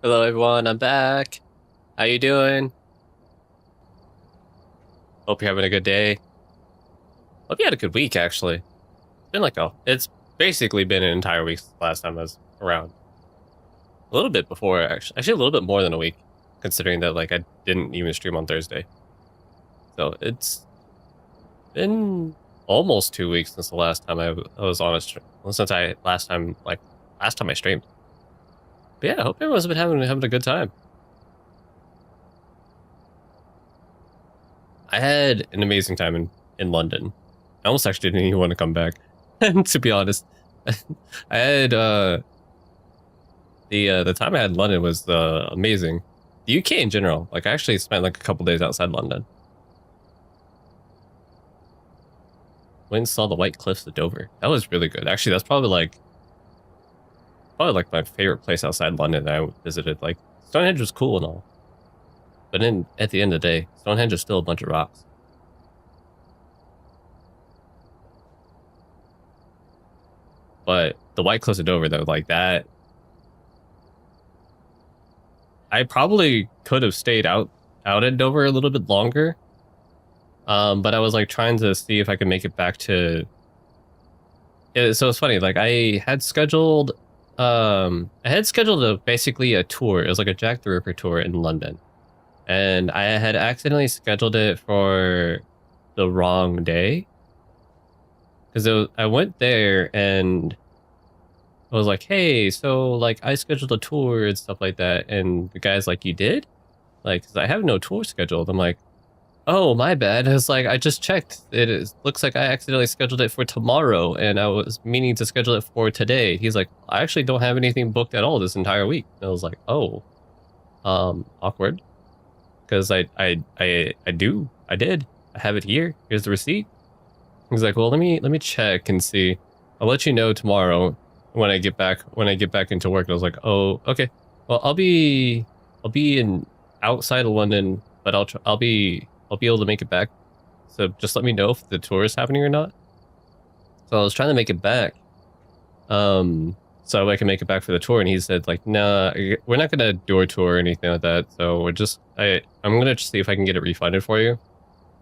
Hello everyone, I'm back. How you doing? Hope you're having a good day. Hope you had a good week actually. It's basically been an entire week since the last time I was around. A little bit before actually a little bit more than a week, considering that like I didn't even stream on Thursday. So it's been almost 2 weeks since the last time I was on a stream. Well, since I last time I streamed. But yeah, I hope everyone's been having a good time. I had an amazing time in London. I almost actually didn't even want to come back. And to be honest, I had the time I had in London was amazing. The UK in general, like I actually spent like a couple days outside London. Went and saw the White Cliffs of Dover. That was really good. Actually, that's probably like my favorite place outside London that I visited. Like Stonehenge was cool and all, but then at the end of the day, Stonehenge is still a bunch of rocks. But the White Cliffs of Dover, though, like that, I probably could have stayed out at Dover a little bit longer. But I was like trying to see if I could make it back to. So it's funny. Like I had scheduled basically a tour. It was like a Jack the Ripper tour in London, and I had accidentally scheduled it for the wrong day because I went there and I was like, hey, so like I scheduled a tour and stuff like that, and the guy's like, you did? Like, 'cause I have no tour scheduled. I'm like, oh, my bad. It's like, I just checked. Looks like I accidentally scheduled it for tomorrow, and I was meaning to schedule it for today. He's like, I actually don't have anything booked at all this entire week. And I was like, oh, awkward. Because I did. I have it here. Here's the receipt. He's like, well, let me check and see. I'll let you know tomorrow when I get back into work. And I was like, oh, okay. Well, I'll be in outside of London, but I'll be able to make it back. So just let me know if the tour is happening or not. So I was trying to make it back. So I can make it back for the tour, and he said like, nah, we're not gonna do a tour or anything like that. So I'm gonna just see if I can get it refunded for you.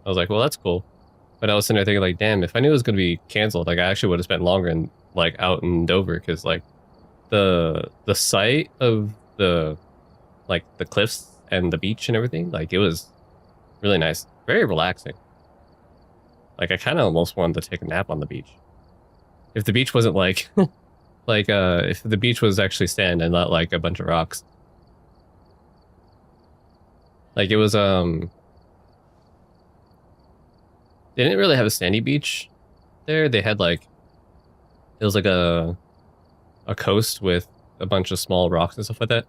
I was like, well, that's cool. But I was sitting there thinking like, damn, if I knew it was gonna be canceled, like I actually would have spent longer in like out in Dover, because like the site of the cliffs and the beach and everything, like it was really nice, very relaxing. Like I kind of almost wanted to take a nap on the beach. If the beach wasn't like if the beach was actually sand and not like a bunch of rocks. Like it was they didn't really have a sandy beach there. They had like it was like a coast with a bunch of small rocks and stuff like that.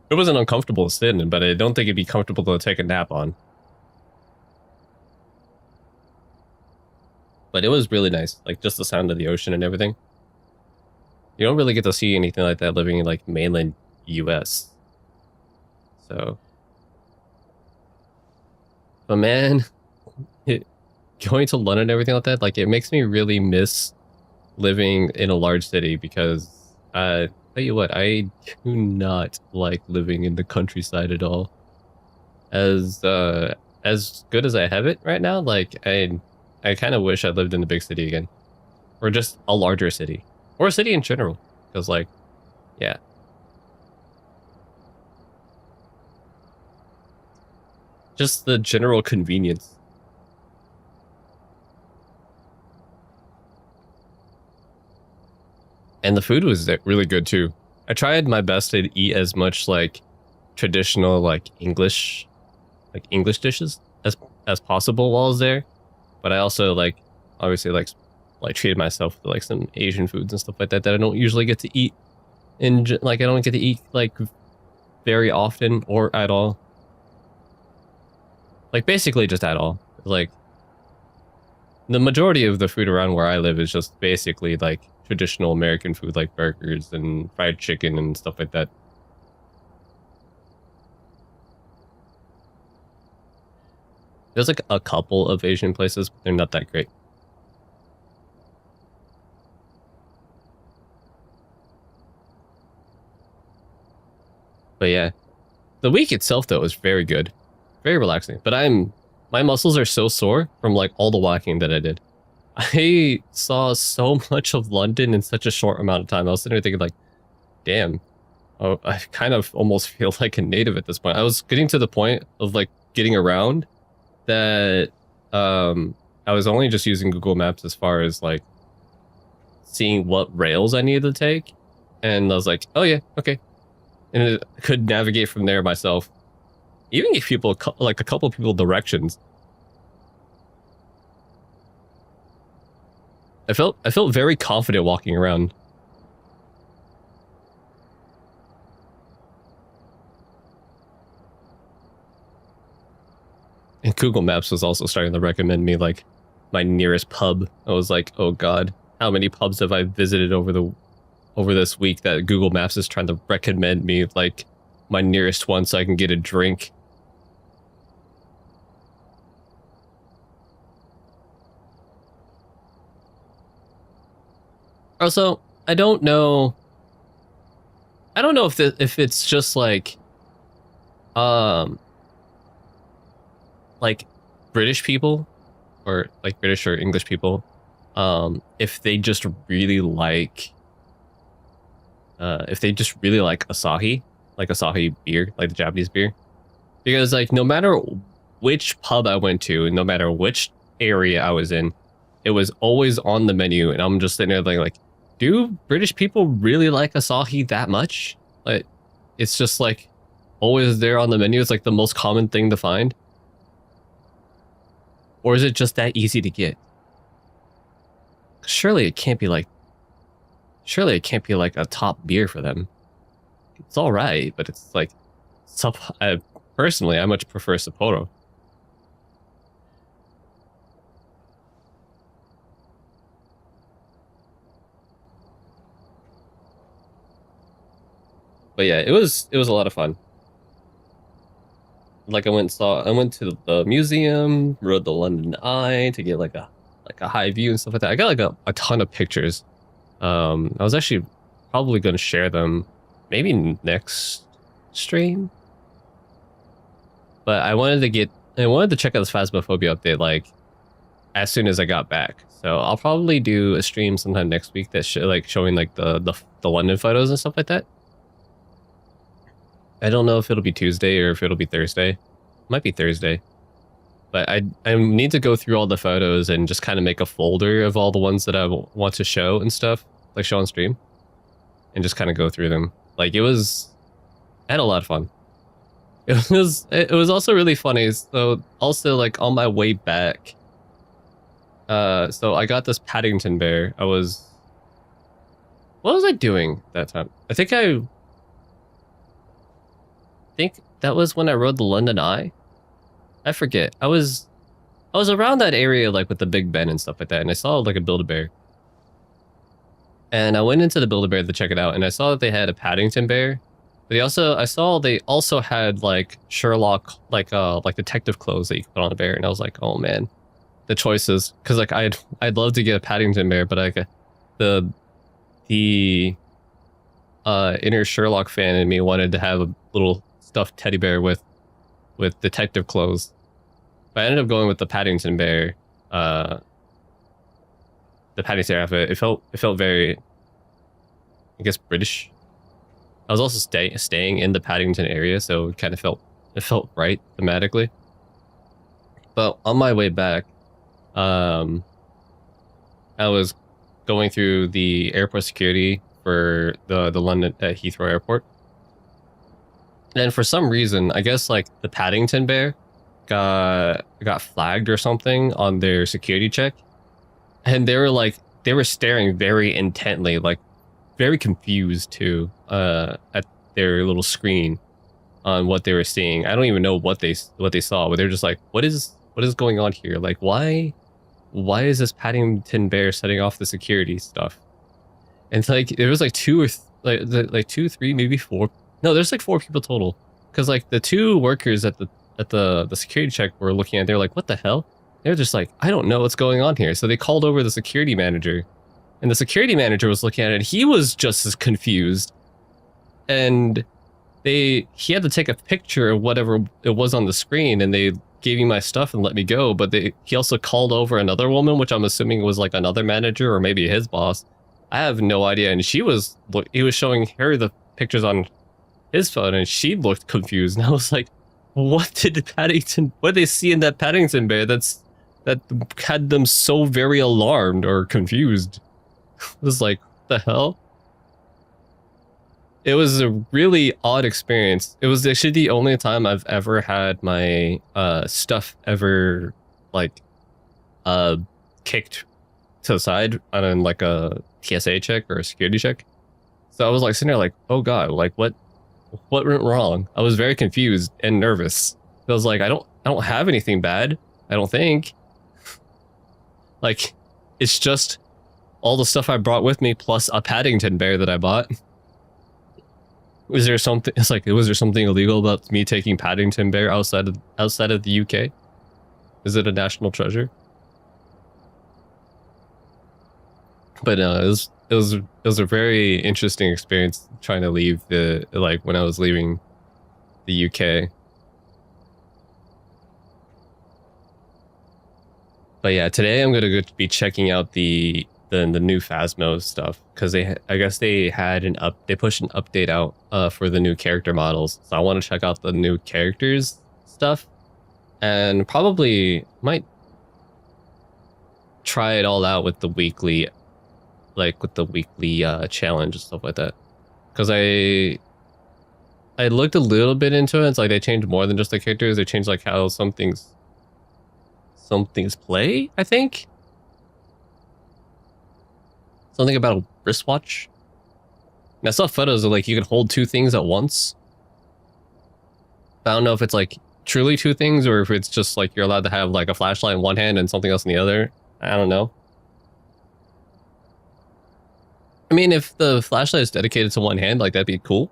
It wasn't uncomfortable to sit in, but I don't think it'd be comfortable to take a nap on. But it was really nice, like just the sound of the ocean and everything. You don't really get to see anything like that living in like mainland US. So, but man, it, going to London and everything like that, like it makes me really miss living in a large city, because tell you what, I do not like living in the countryside at all. As good as I have it right now, like I kind of wish I lived in a big city again, or just a larger city, or a city in general, because like, yeah, just the general convenience. And the food was really good too. I tried my best to eat as much like traditional English dishes as possible while I was there, but I also like obviously like treated myself to like some Asian foods and stuff like that I don't usually get to eat like I don't get to eat like very often or at all. Like basically just at all. Like the majority of the food around where I live is just basically like traditional American food, like burgers and fried chicken and stuff like that. There's like a couple of Asian places, but they're not that great. But yeah, the week itself though was very good, very relaxing. But my muscles are so sore from like all the walking that I did. I saw so much of London in such a short amount of time. I was sitting there thinking like, damn, oh, I kind of almost feel like a native at this point. I was getting to the point of like getting around that I was only just using Google Maps as far as like seeing what rails I needed to take. And I was like, oh yeah, okay. And I could navigate from there myself. Even give people like a couple people directions. I felt very confident walking around. And Google Maps was also starting to recommend me like my nearest pub. I was like, oh god, how many pubs have I visited over this week that Google Maps is trying to recommend me like my nearest one so I can get a drink. Also, I don't know if it's just like British people or like British or English people, if they just really like Asahi, like Asahi beer, like the Japanese beer. Because like no matter which pub I went to, and no matter which area I was in, it was always on the menu, and I'm just sitting there like, do British people really like Asahi that much? Like, it's just like always there on the menu. It's like the most common thing to find. Or is it just that easy to get? Surely it can't be like a top beer for them. It's all right, but it's like, personally, I much prefer Sapporo. But yeah, it was a lot of fun. Like I went to the museum, rode the London Eye to get like a high view and stuff like that. I got like a ton of pictures. I was actually probably going to share them maybe next stream. But I wanted to check out this Phasmophobia update like as soon as I got back. So I'll probably do a stream sometime next week that's showing like the London photos and stuff like that. I don't know if it'll be Tuesday or if it'll be Thursday. It might be Thursday. But I need to go through all the photos and just kind of make a folder of all the ones that I want to show and stuff, like show on stream, and just kind of go through them. Like I had a lot of fun. It was also really funny. So also like on my way back, so I got this Paddington bear. What was I doing that time? I think that was when I rode the London Eye. I forget. I was around that area like with the Big Ben and stuff like that, and I saw like a Build-A-Bear. And I went into the Build-A-Bear to check it out, and I saw that they had a Paddington bear. But they also had like Sherlock, like detective clothes that you could put on a bear, and I was like, oh man, the choices. Because like I'd love to get a Paddington bear, but like the inner Sherlock fan in me wanted to have a little stuffed teddy bear with detective clothes. But I ended up going with the Paddington bear. The Paddington outfit. It felt very, I guess, British. I was also staying in the Paddington area, so it kind of felt right thematically. But on my way back, I was going through the airport security for the London Heathrow Airport. And for some reason, I guess like the Paddington bear got flagged or something on their security check. And they were staring very intently, like very confused too, at their little screen on what they were seeing. I don't even know what they saw, but they're just like, what is going on here? Like, why is this Paddington bear setting off the security stuff? And it's like there was like two, three, maybe four. No, there's like 4 people total. Because like the 2 workers at the security check were looking at, they're like, what the hell? They're just like, I don't know what's going on here. So they called over the security manager, and the security manager was looking at it, and he was just as confused. And he had to take a picture of whatever it was on the screen, and they gave me my stuff and let me go. But he also called over another woman, which I'm assuming was like another manager or maybe his boss. I have no idea. And he was showing her the pictures on his phone, and she looked confused. And I was like, what did they see in that Paddington Bear that had them so very alarmed or confused? I was like, what the hell? It was a really odd experience. It was actually the only time I've ever had my stuff ever like kicked to the side on like a TSA check or a security check. So I was like sitting there like, oh god, like what went wrong? I was very confused and nervous. I was like, I don't have anything bad. I don't think. Like, it's just all the stuff I brought with me plus a Paddington Bear that I bought. Was there something? It's like, was there something illegal about me taking Paddington Bear outside of the UK? Is it a national treasure? But it was a very interesting experience trying to leave when I was leaving the UK. But yeah, today I'm gonna be checking out the new Phasmo stuff, because I guess they pushed an update out for the new character models. So I want to check out the new characters stuff, and probably might try it all out with the weekly challenge and stuff like that. Because I looked a little bit into it. It's like they changed more than just the characters. They changed like how some things play, I think. Something about a wristwatch. And I saw photos of like you can hold two things at once. I don't know if it's like truly two things or if it's just like you're allowed to have like a flashlight in one hand and something else in the other. I don't know. I mean, if the flashlight is dedicated to one hand, like that'd be cool,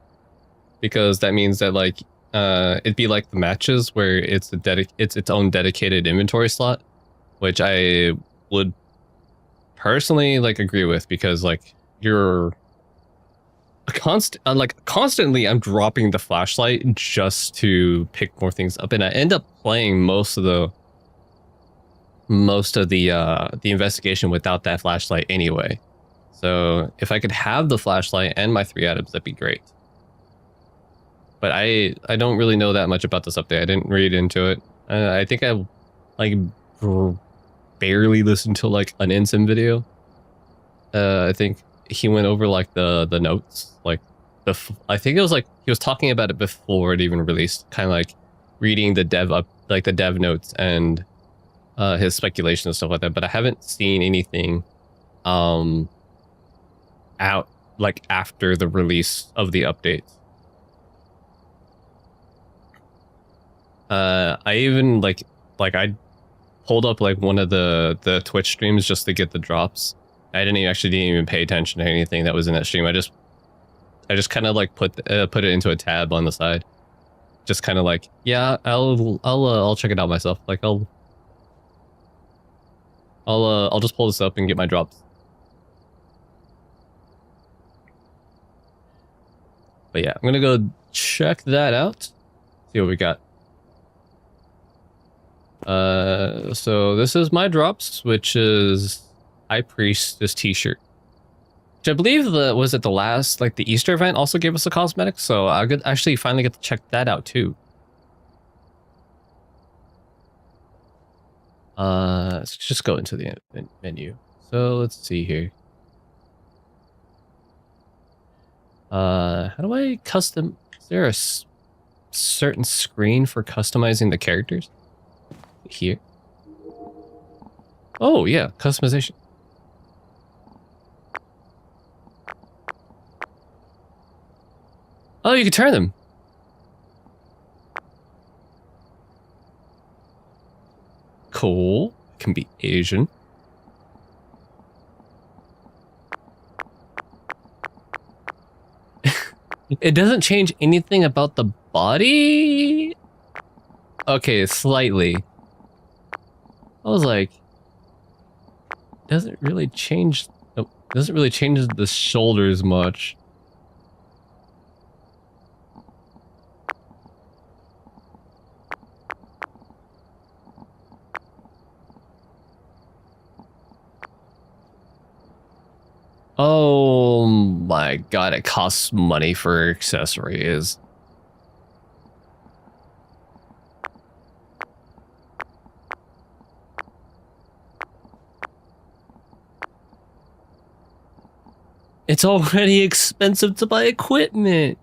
because that means that like it'd be like the matches where it's its own dedicated inventory slot, which I would personally like agree with, because like you're constantly I'm dropping the flashlight just to pick more things up, and I end up playing most of the investigation without that flashlight anyway. So if I could have the flashlight and my 3 items, that'd be great. But I don't really know that much about this update. I didn't read into it. I think I like barely listened to like an Ensign video. I think he went over like the notes, like I think it was like he was talking about it before it even released, kind of like reading the dev notes and his speculation and stuff like that. But I haven't seen anything out like after the release of the updates. I even like I pulled up like one of the Twitch streams just to get the drops. I didn't even pay attention to anything that was in that stream. I just kind of like put it into a tab on the side. Just kind of like, yeah, I'll check it out myself. Like I'll just pull this up and get my drops. But yeah, I'm gonna go check that out. See what we got. So this is my drops, which is High Priest, this t-shirt. Which I believe was it the last, like the Easter event also gave us a cosmetic, so I could actually finally get to check that out too. Let's just go into the menu. So let's see here. How do I custom? Is there a certain screen for customizing the characters? Here. Oh yeah, customization. Oh, you can turn them. Cool. Can be Asian. It doesn't change anything about the body? Okay, slightly. I was like, doesn't really change the shoulders much. Oh my god, it costs money for accessories. It's already expensive to buy equipment.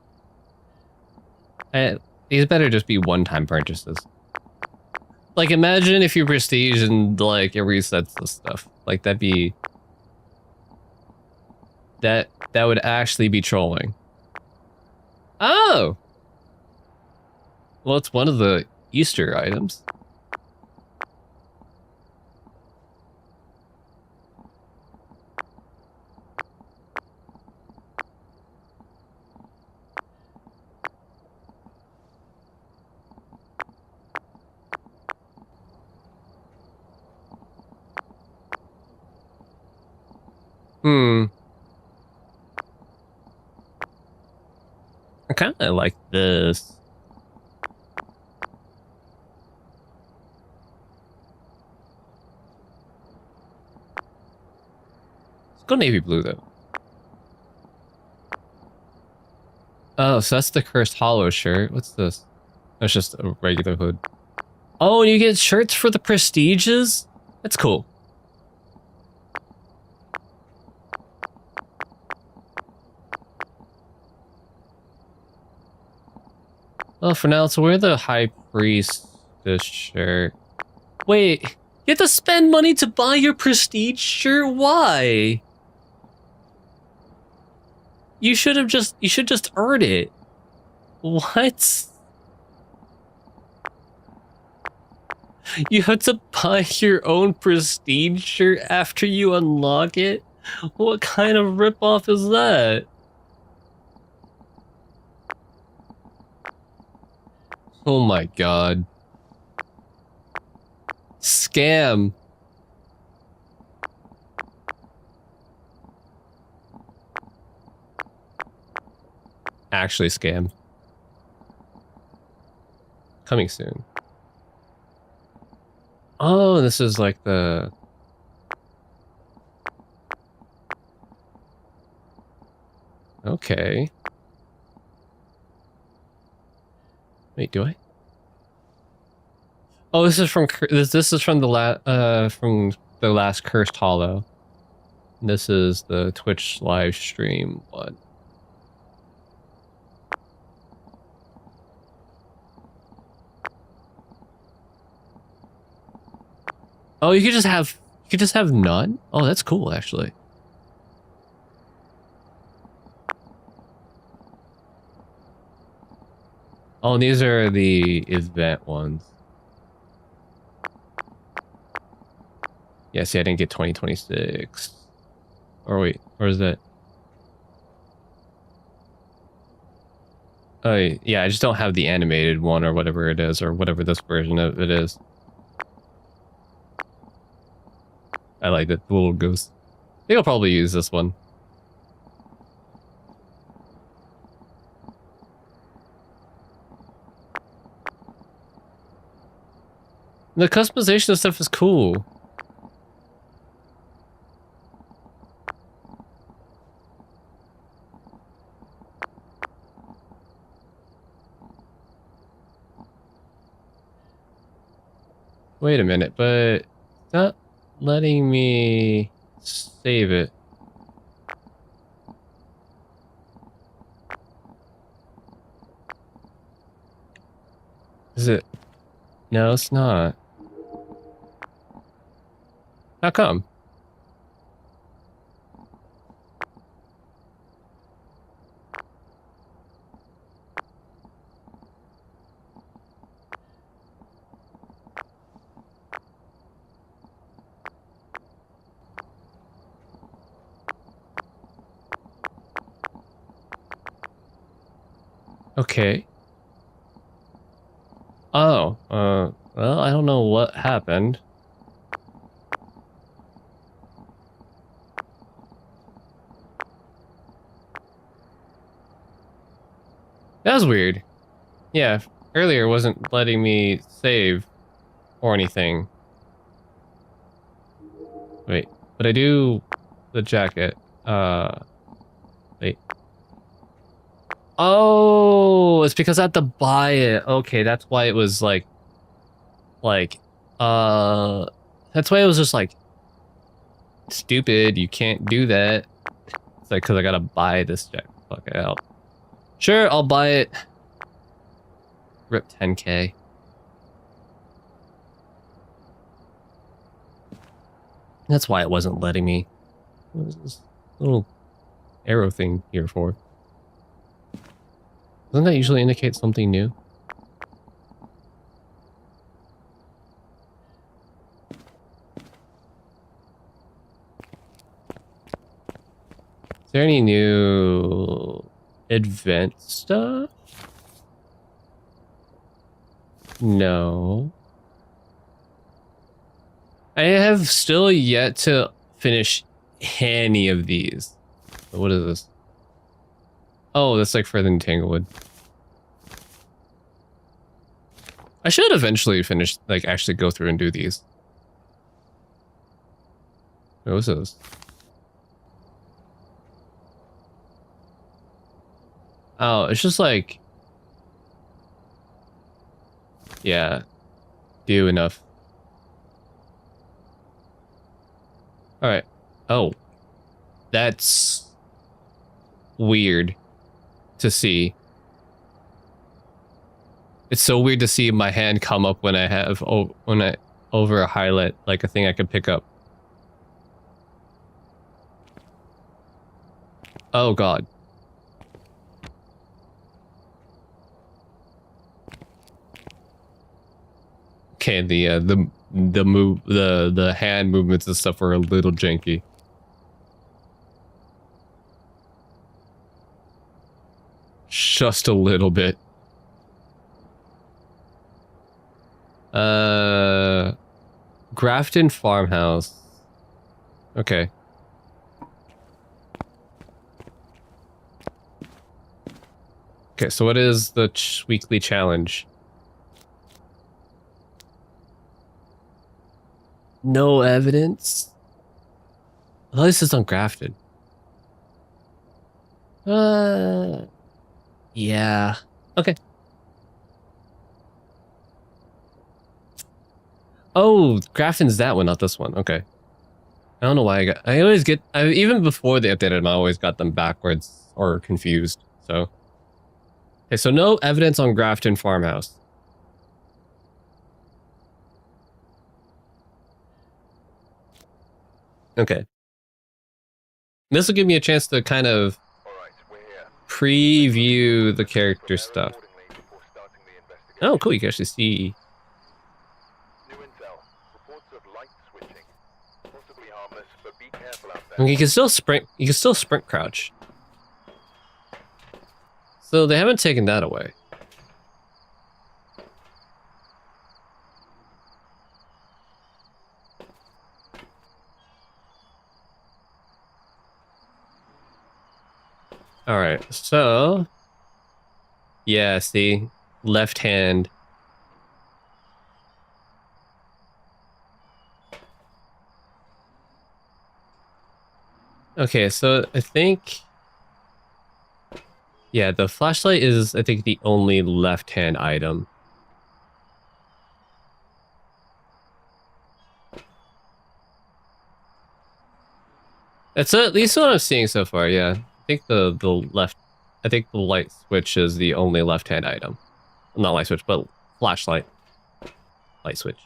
These better just be one-time purchases. Like, imagine if you prestige and, like, it resets the stuff. Like, that'd be... That would actually be trolling. Oh! Well, it's one of the Easter items. Hmm. I kind of like this. Let's go navy blue, though. Oh, so that's the Cursed Hollow shirt. What's this? That's just a regular hood. Oh, you get shirts for the prestiges? That's cool. Well, for now, so wear the High Priest this shirt. Wait, you have to spend money to buy your prestige shirt? Why? You should just earn it. What? You have to buy your own prestige shirt after you unlock it? What kind of ripoff is that? Oh my god. Scam. Actually scam. Coming soon. Oh, this is like the... Okay. Wait, do I? Oh, this is from this is from the last Cursed Hollow. This is the Twitch live stream one. Oh, you could just have none? Oh, that's cool actually. Oh, and these are the event ones. Yeah, see, I didn't get 2026. Or wait, or is that? Oh, yeah, I just don't have the animated one or whatever it is, or whatever this version of it is. I like that little ghost. I think I'll probably use this one. The customization stuff is cool. Wait a minute, but it's not letting me save it. Is it? No, it's not. How come? Okay. Oh, well, I don't know what happened. That was weird. Yeah, earlier wasn't letting me save or anything. Wait, but I do the jacket. Wait. Oh, it's because I have to buy it. Okay, that's why it was like, that's why it was just like, stupid, you can't do that. It's like, because I gotta buy this jack. Fuck it out. Sure, I'll buy it. Rip 10K. That's why it wasn't letting me. What was this little arrow thing here for? Doesn't that usually indicate something new? Is there any new advanced stuff? No. I have still yet to finish any of these. What is this? Oh, that's like for the Entanglewood. I should eventually finish, like, actually go through and do these. What was this? Oh, it's just like... Yeah. Do enough. Alright. Oh. That's... weird to see. It's so weird to see my hand come up when I have over a highlight, like a thing I could pick up. Oh god. Okay, the hand movements and stuff were a little janky. Just a little bit. Grafton Farmhouse. Okay. Okay, so what is the weekly challenge? No evidence? At least it's on Grafton. Yeah. Okay. Oh, Grafton's that one, not this one. Okay. I don't know why I always get, even before they updated, I always got them backwards or confused. So. Okay, so no evidence on Grafton Farmhouse. Okay. This will give me a chance to kind of preview the character stuff. Oh, cool. You can actually see. And you can still sprint. You can still sprint crouch. So they haven't taken that away. All right. So, yeah. See, left hand. Okay, so I think. Yeah, the flashlight is, I think, the only left-hand item. That's at least what I'm seeing so far, yeah. I think I think the light switch is the only left-hand item. Not light switch, but flashlight. Light switch.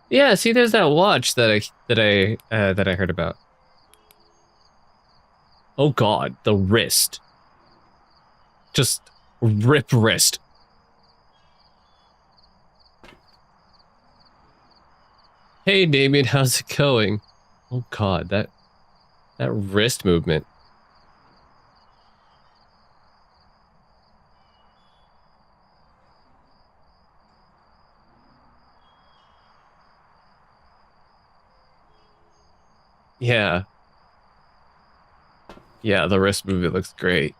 Yeah, see, there's that watch that I heard about. Oh god, the wrist. Just rip wrist. Hey Damien, how's it going? Oh god, that wrist movement. Yeah. Yeah, the wrist movement looks great.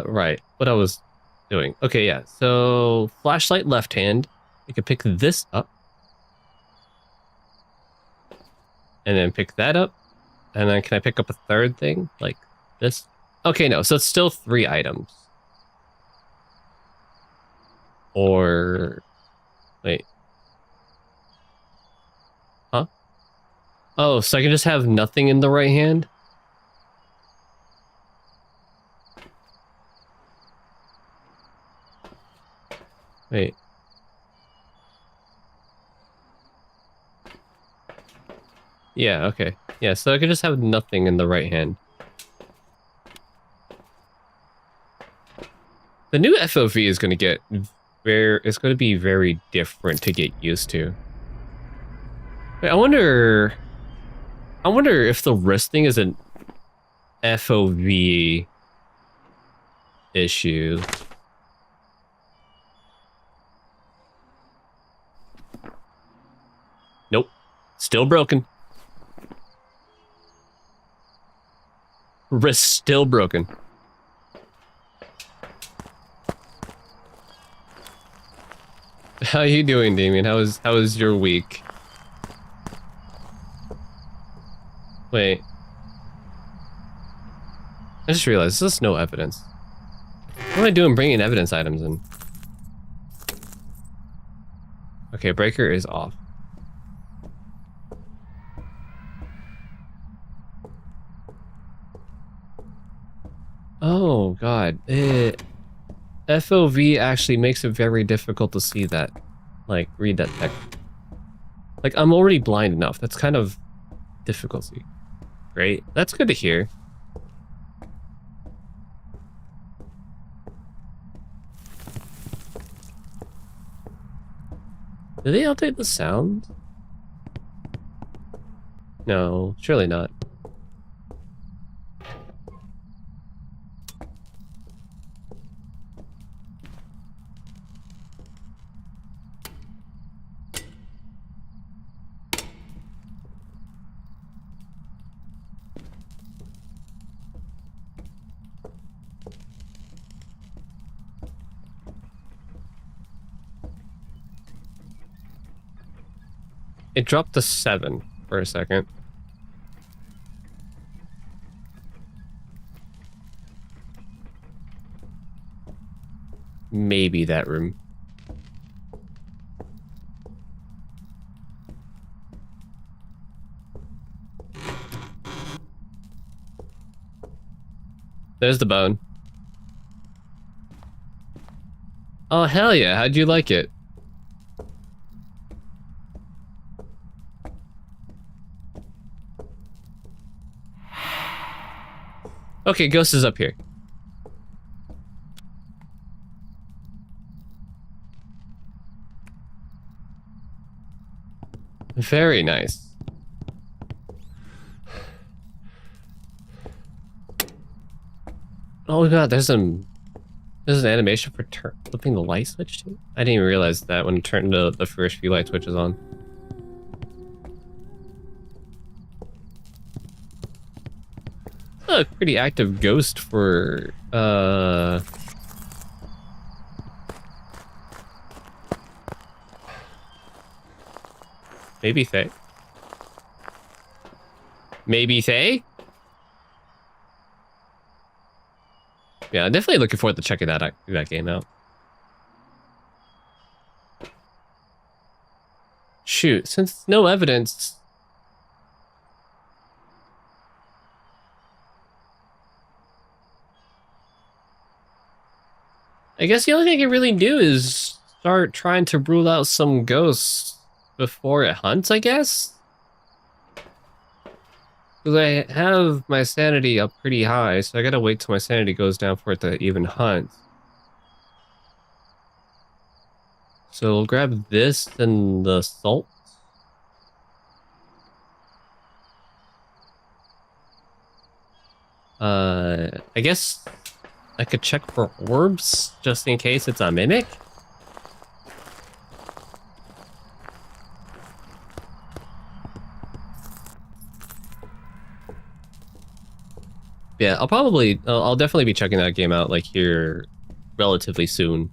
Right. What I was doing? Okay, yeah. So flashlight left hand. I can pick this up. And then pick that up. And then can I pick up a third thing? Like this? Okay, no. So it's still 3 items. Or... Wait. Huh? Oh, so I can just have nothing in the right hand? Wait. Yeah, okay. Yeah, so I could just have nothing in the right hand. The new FOV is going to get it's going to be very different to get used to. Wait, I wonder if the wristing is an FOV issue. Nope. Still broken. Wrist still broken. How you doing, Damien? How was your week? Wait. I just realized this is no evidence. What am I doing bringing evidence items in? Okay, breaker is off. Oh, God. FOV actually makes it very difficult to see that. Like, read that text. Like, I'm already blind enough. That's kind of difficulty. Great. That's good to hear. Did they update the sound? No, surely not. It dropped to 7 for a second. Maybe that room. There's the bone. Oh, hell yeah. How'd you like it? Okay, Ghost is up here. Very nice. Oh god, there's an animation for flipping the light switch too? I didn't even realize that when it turned the first few light switches on. A pretty active ghost for maybe Faye. Maybe Faye? Yeah, I'm definitely looking forward to checking that game out. Shoot, since no evidence. I guess the only thing I can really do is start trying to rule out some ghosts before it hunts, I guess? Because I have my sanity up pretty high, so I gotta wait till my sanity goes down for it to even hunt. So we'll grab this and the salt. I guess I could check for orbs just in case it's a mimic. Yeah, I'll definitely be checking that game out like here relatively soon.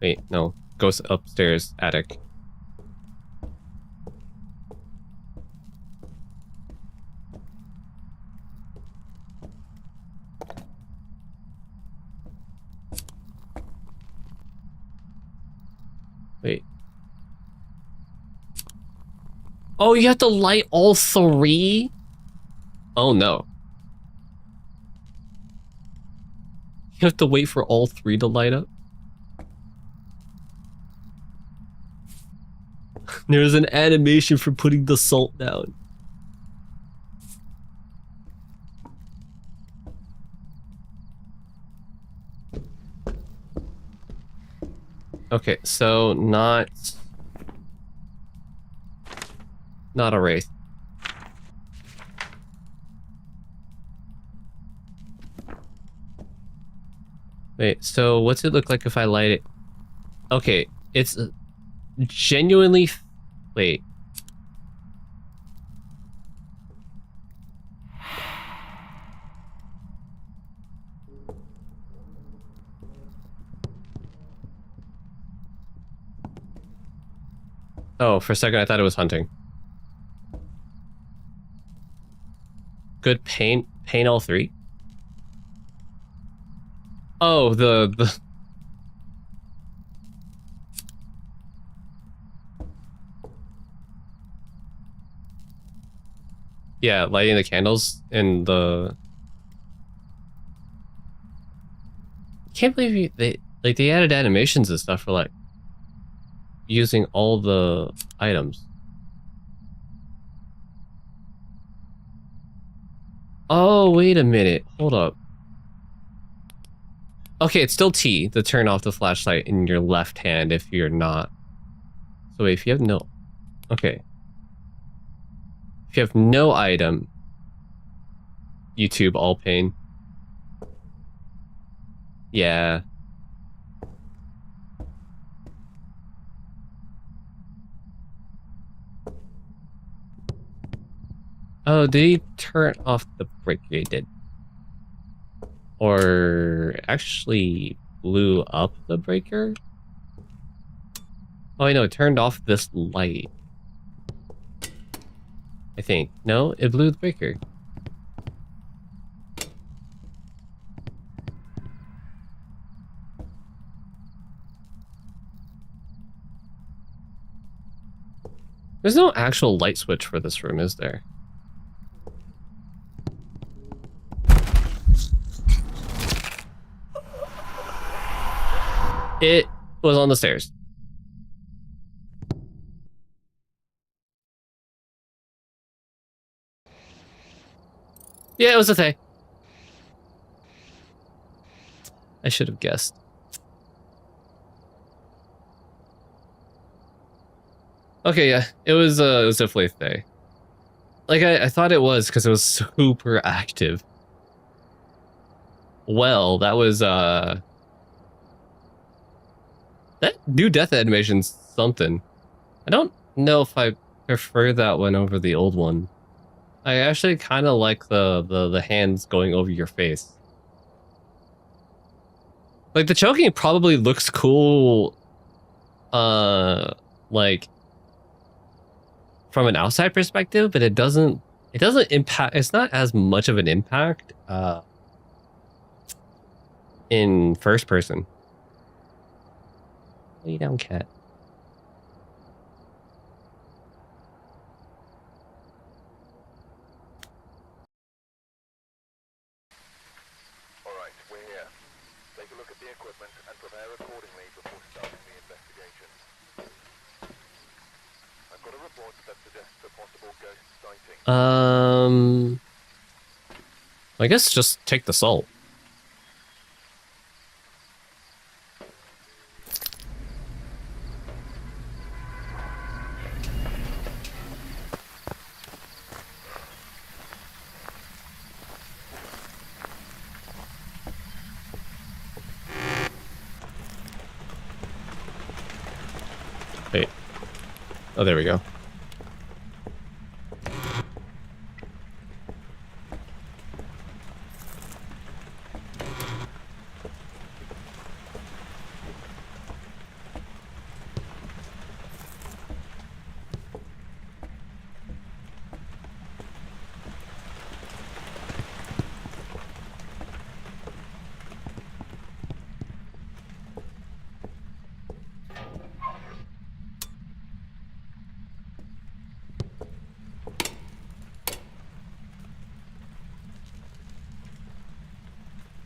Wait, no. Goes upstairs, attic. Wait. Oh, you have to light all three? Oh no. You have to wait for all three to light up? There's an animation for putting the salt down. Okay, so not a wraith. Wait, so what's it look like if I light it? Okay, it's genuinely... Wait. Oh, for a second I thought it was hunting. Good paint all three? Oh, the... Yeah, lighting the candles in the... Can't believe they added animations and stuff for like using all the items. Oh, wait a minute. Hold up. Okay, it's still T to turn off the flashlight in your left hand if you're not. So wait, if you have no... Okay. If you have no item, YouTube all pane. Yeah. Oh, did he turn off the breaker? He did. Or actually blew up the breaker? Oh, I know, it turned off this light. I think. No, it blew the breaker. There's no actual light switch for this room, is there? It was on the stairs. Yeah, it was a thing. I should have guessed. Okay, yeah, it was definitely a thing. Like I thought it was because it was super active. Well, that was that new death animation's something. I don't know if I prefer that one over the old one. I actually kind of like the hands going over your face. Like the choking probably looks cool, like from an outside perspective, but it doesn't impact. It's not as much of an impact in first person. Lay down, cat. Alright, we're here. Take a look at the equipment and prepare accordingly before starting the investigation. I've got a report that suggests a possible ghost sighting. I guess just take the salt. Wait. Oh, there we go.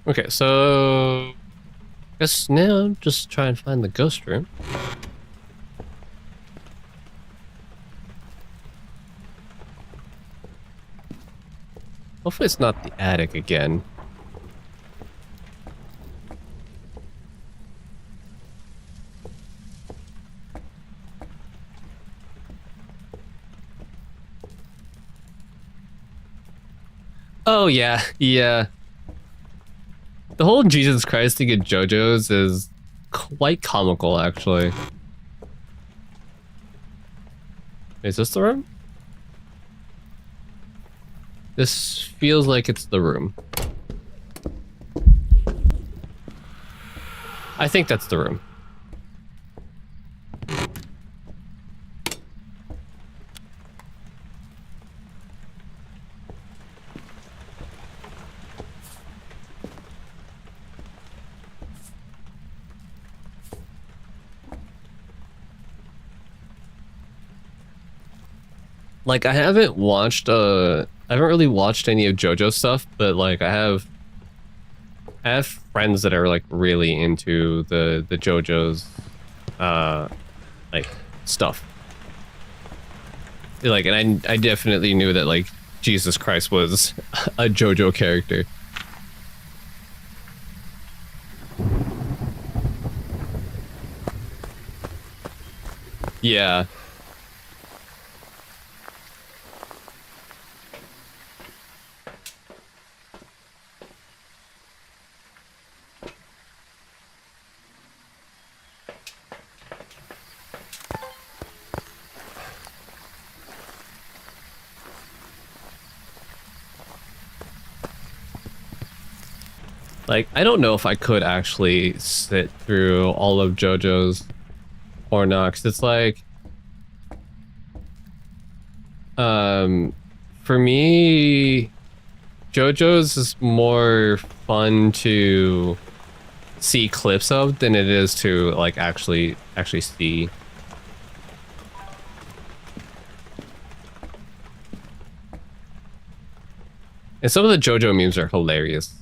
Okay, so guess now just try and find the ghost room. Hopefully it's not the attic again. Oh yeah, yeah. The whole Jesus Christ thing at JoJo's is quite comical, actually. Is this the room? This feels like it's the room. I think that's the room. Like, I haven't really watched any of JoJo's stuff, but like I have friends that are like really into the JoJo's like stuff. Like, and I definitely knew that like Jesus Christ was a JoJo character. Yeah. Like, I don't know if I could actually sit through all of JoJo's or not, 'cause it's like, for me, JoJo's is more fun to see clips of than it is to like actually see. And some of the JoJo memes are hilarious.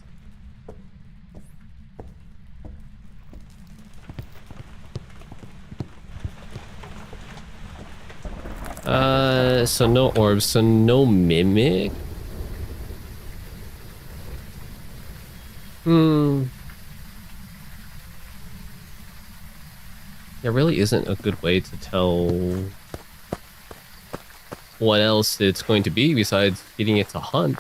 So no orbs, so no mimic. There really isn't a good way to tell what else it's going to be besides getting it to hunt.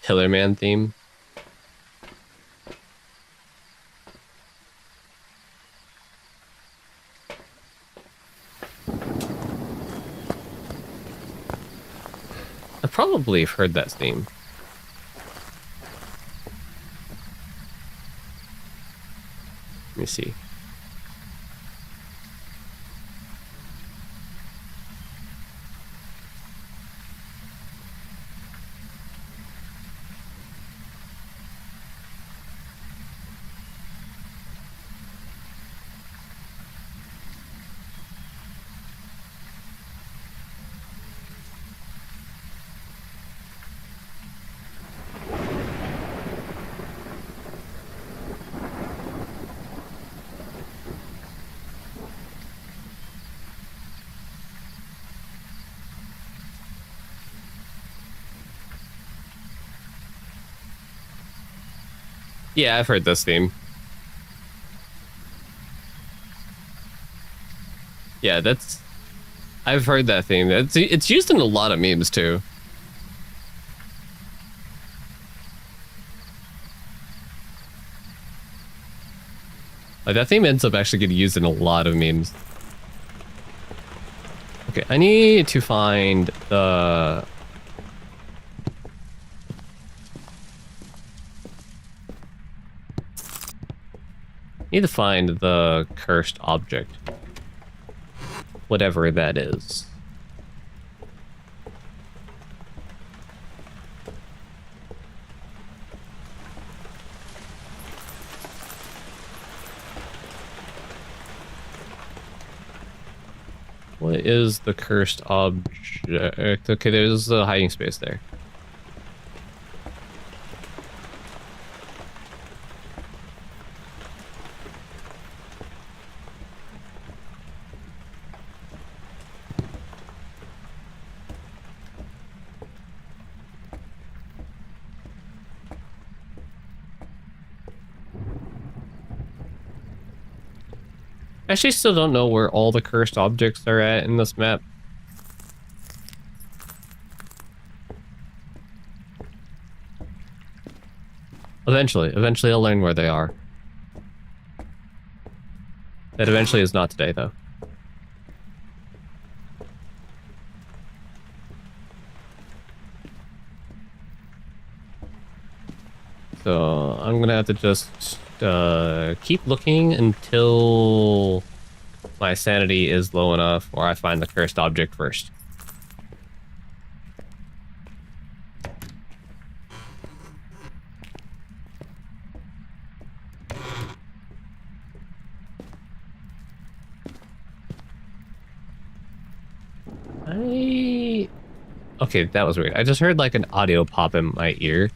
Pillar Man theme. I probably have heard that theme. Let me see. Yeah, I've heard this theme. Yeah, I've heard that theme. It's used in a lot of memes too. Like, that theme ends up actually getting used in a lot of memes. Okay, I need to find the... need to find the cursed object. Whatever that is. What is the cursed object? Okay, there's a hiding space there. I actually still don't know where all the cursed objects are at in this map. Eventually I'll learn where they are. That eventually is not today, though. So I'm gonna have to just keep looking until my sanity is low enough or I find the cursed object first. Okay, that was weird. I just heard like an audio pop in my ear.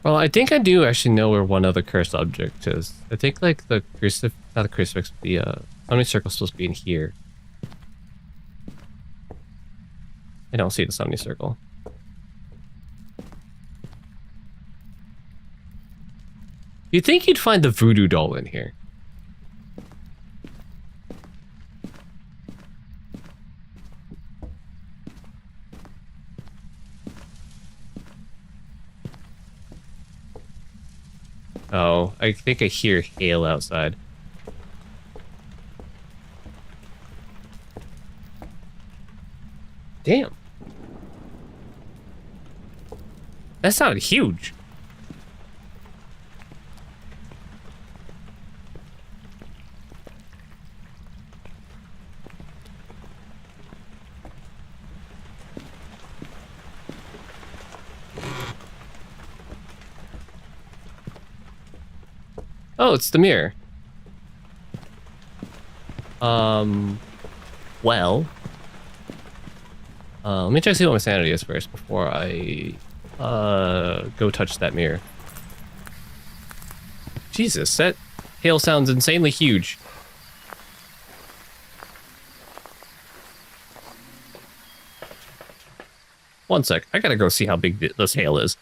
Well, I think I do actually know where one other cursed object is. I think like the crucifix, not the crucifix, the summoning circle's supposed to be in here. I don't see the summoning circle. You'd think you'd find the voodoo doll in here. Oh, I think I hear hail outside. Damn. That sounded huge. Oh, it's the mirror. Well. Let me try to see what my sanity is first before I go touch that mirror. Jesus, that hail sounds insanely huge. One sec, I gotta go see how big this hail is.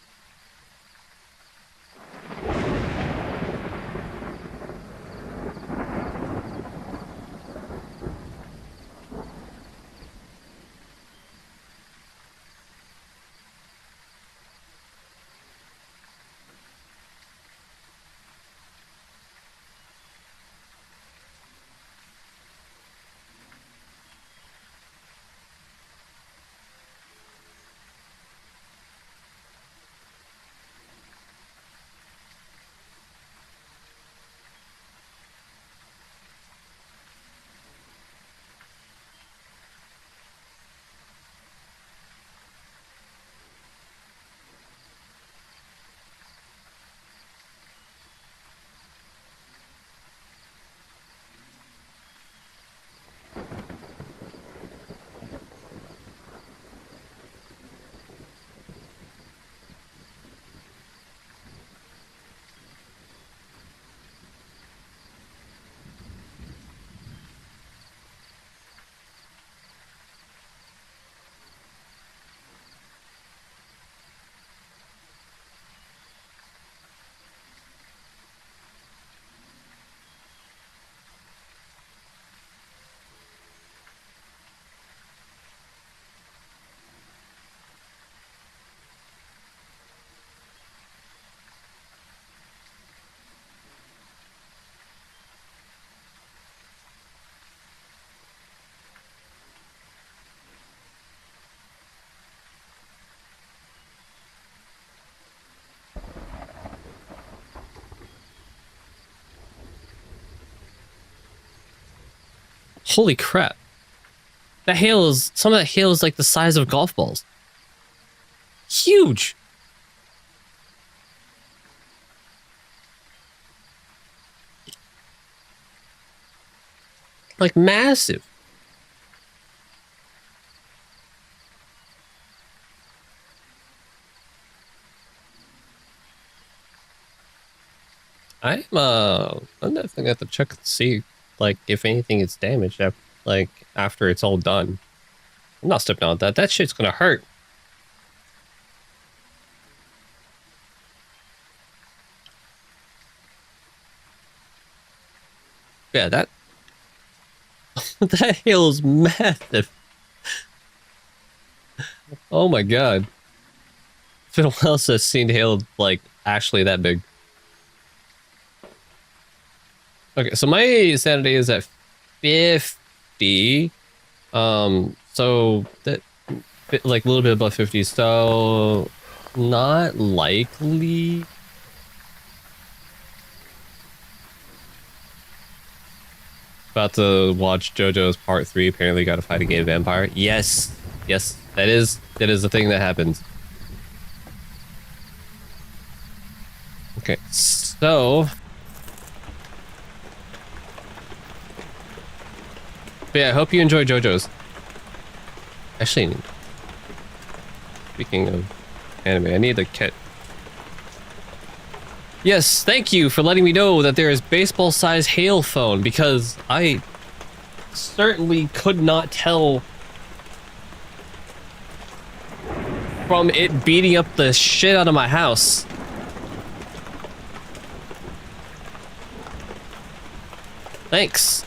Holy crap. That hail is, some of that hail is like the size of golf balls. Huge. Like massive. I'm definitely gonna have to check and see, like, if anything is damaged, like, after it's all done. I'm not stepping on that. That shit's gonna hurt. Yeah, that that hail is massive. Oh my god. It's been a while since I've seen hail, like, actually that big. Okay, so my sanity is at 50. So that, like, a little bit above 50, so not likely. About to watch JoJo's Part 3. Apparently got to fight a gay vampire. Yes. Yes, that is the thing that happens. Okay, so... But yeah, I hope you enjoy JoJo's. Actually, speaking of anime, I need the kit. Yes, thank you for letting me know that there is baseball-sized hail phone, because I certainly could not tell from it beating up the shit out of my house. Thanks.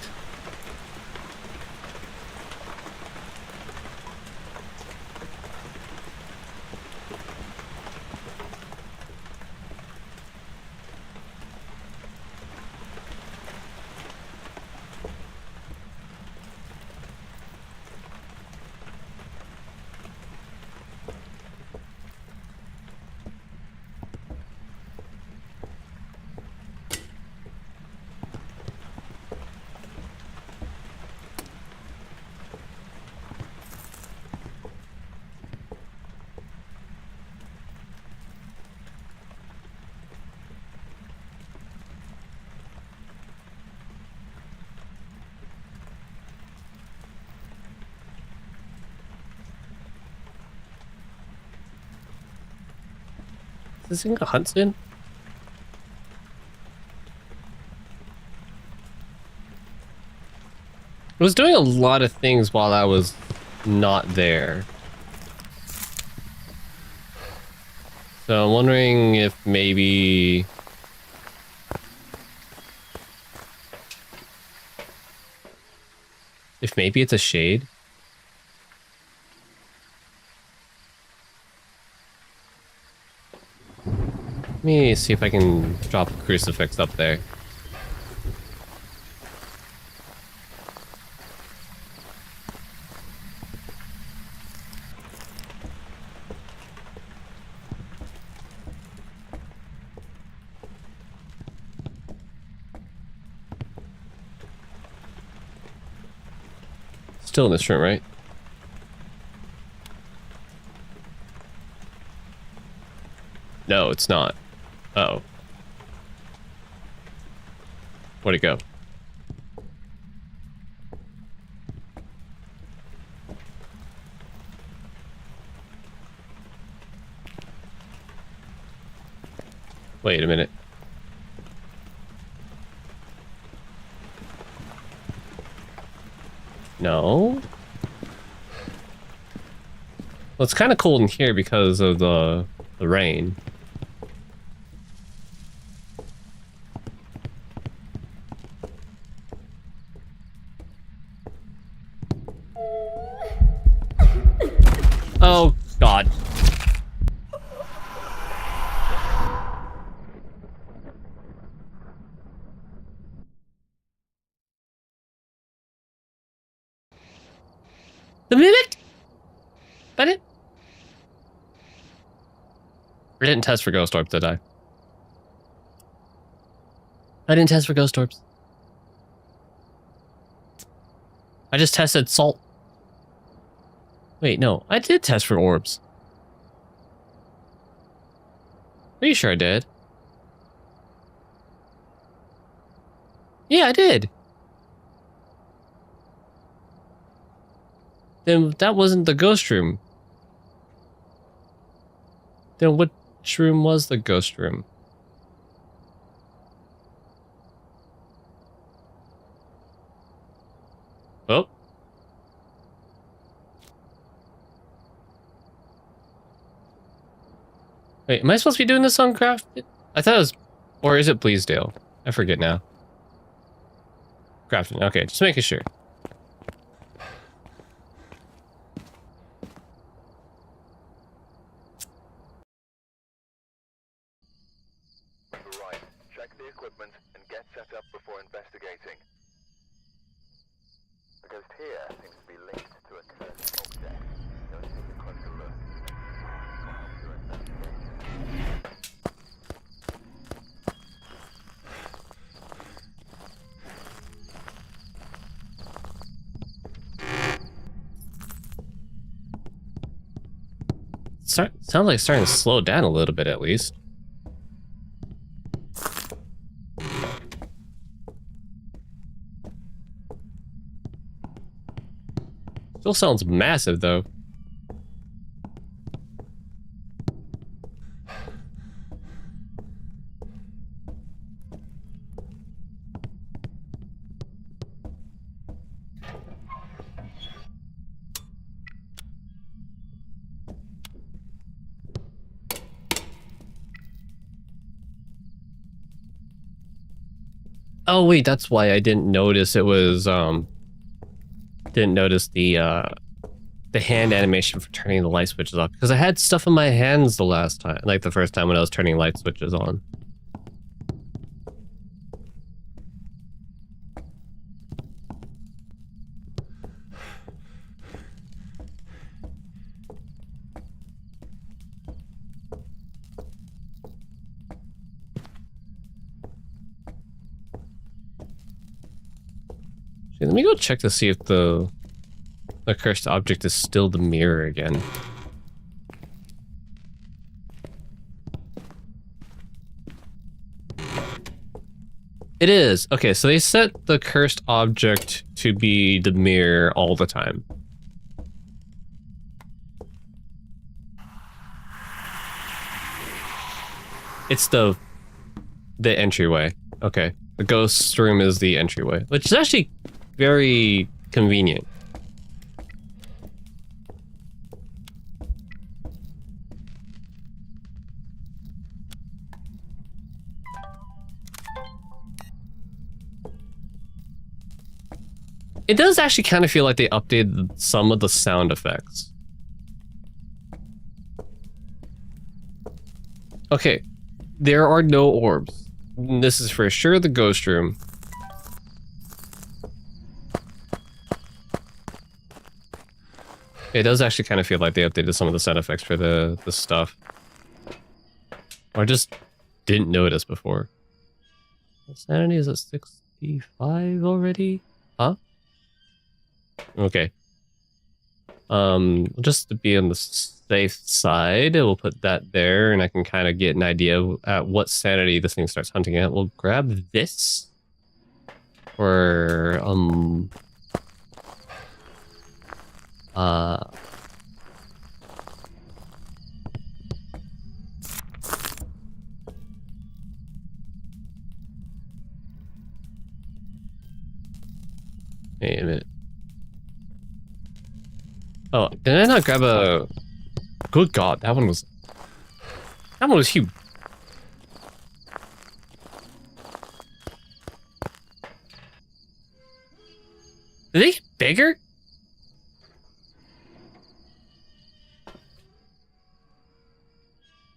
Is this thing a Huntsman? I was doing a lot of things while I was not there. So I'm wondering if maybe... If maybe it's a shade? Let me see if I can drop a crucifix up there. Still in this room, right? No, it's not. Uh-oh. Where'd it go? Wait a minute. No? Well, it's kind of cold in here because of the rain. Oh, God. The mimic? That it? I didn't test for ghost orbs, did I? I didn't test for ghost orbs. I just tested salt. Wait, no. I did test for orbs. Are you sure I did? Yeah, I did. Then that wasn't the ghost room. Then which room was the ghost room? Oh. Wait, am I supposed to be doing this on Craft? I thought it was... Or is it Bleasdale? I forget now. Crafton. Okay, just making sure. Right. Check the equipment and get set up before investigating. The ghost here seems to be linked to a cursed object. Go take a closer look. Will help your investigation. Sounds like it's starting to slow down a little bit at least. Still sounds massive though. Oh wait, that's why I didn't notice it was didn't notice the hand animation for turning the light switches off because I had stuff in my hands the last time, like the first time when I was turning light switches on. Okay, let me go check to see if the cursed object is still the mirror again. It is. Okay, so they set the cursed object to be the mirror all the time. It's the entryway. Okay. The ghost room is the entryway, which is actually very convenient. It does actually kind of feel like they updated some of the sound effects. Okay, there are no orbs. This is for sure the ghost room. It does actually kind of feel like they updated some of the sound effects for the stuff. Or I just didn't notice before. Sanity is at 65 already? Huh? Okay. Just to be on the safe side, we'll put that there, and I can kind of get an idea at what sanity this thing starts hunting at. We'll grab this. Or, wait a minute. Oh, did I not grab a... Good God, that one was huge. Did they get bigger?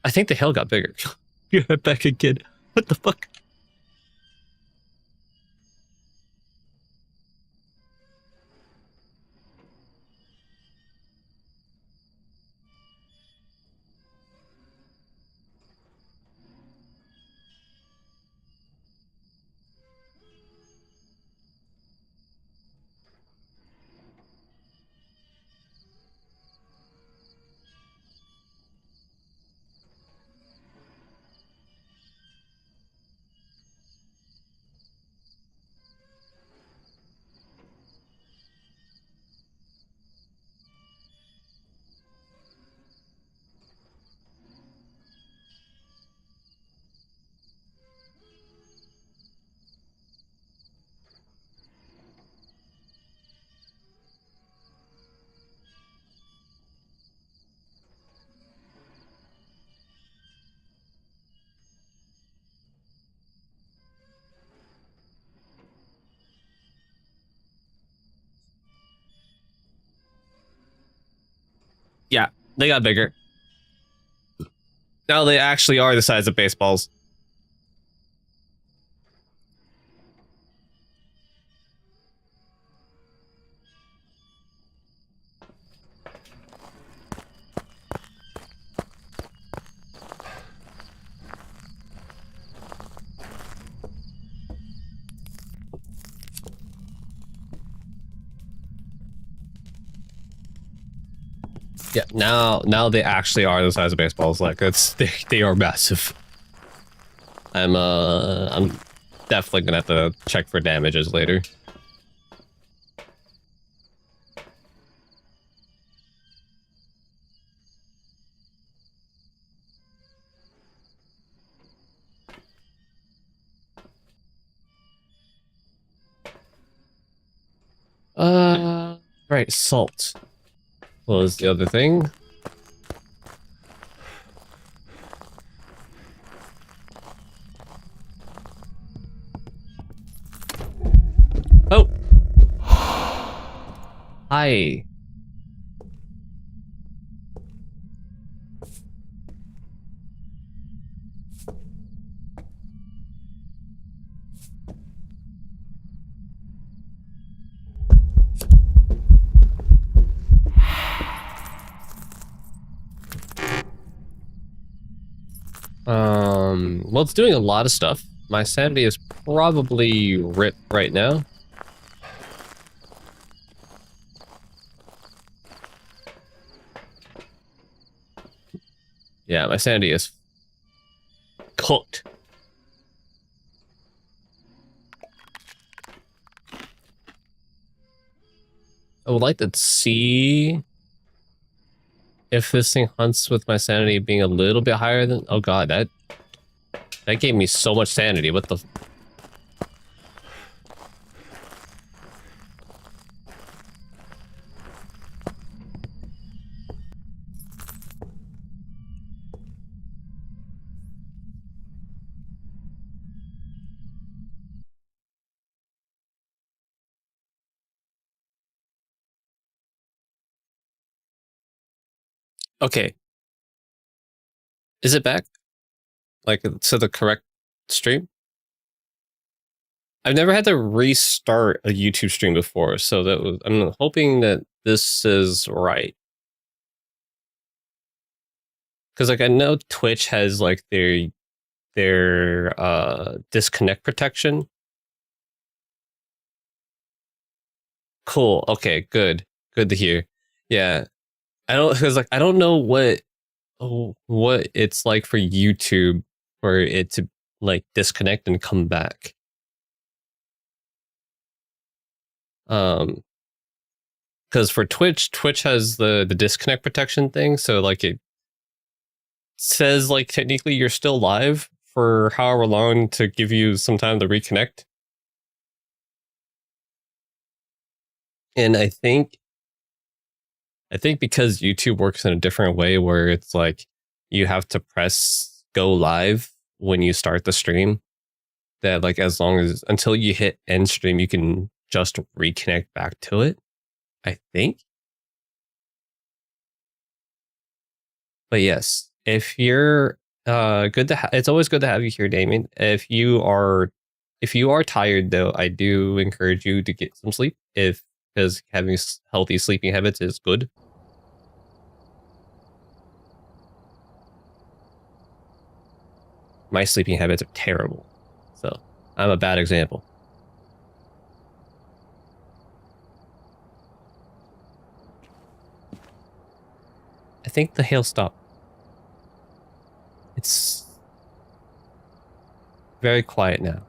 I think the hill got bigger. You're right back again. What the fuck? Yeah, they got bigger. Now they actually are the size of baseballs. Yeah, now they actually are the size of baseballs. Like they are massive. I'm definitely gonna have to check for damages later. Right, salt was the other thing. Oh. Hi. Well, it's doing a lot of stuff. My sanity is probably ripped right now. Yeah, my sanity is cooked. I would like to see if this thing hunts with my sanity being a little bit higher than... Oh god, that gave me so much sanity. What the... Okay. Is it back? Like, to the correct stream? I've never had to restart a YouTube stream before, so that was... I'm hoping that this is right. Because, like, I know Twitch has, like, their disconnect protection. Cool. Okay, good. Good to hear. Yeah. I don't... Because, like, I don't know what it's like for YouTube for it to, like, disconnect and come back. Because for Twitch has the disconnect protection thing, so like it says like technically you're still live for however long to give you some time to reconnect. And I think because YouTube works in a different way where it's like you have to press go live when you start the stream, that like as long as until you hit end stream you can just reconnect back to it, I think. But yes, if you're good to it's always good to have you here, Damien. If you are tired though, I do encourage you to get some sleep because having healthy sleeping habits is good. My sleeping habits are terrible, so I'm a bad example. I think the hail stopped. It's very quiet now.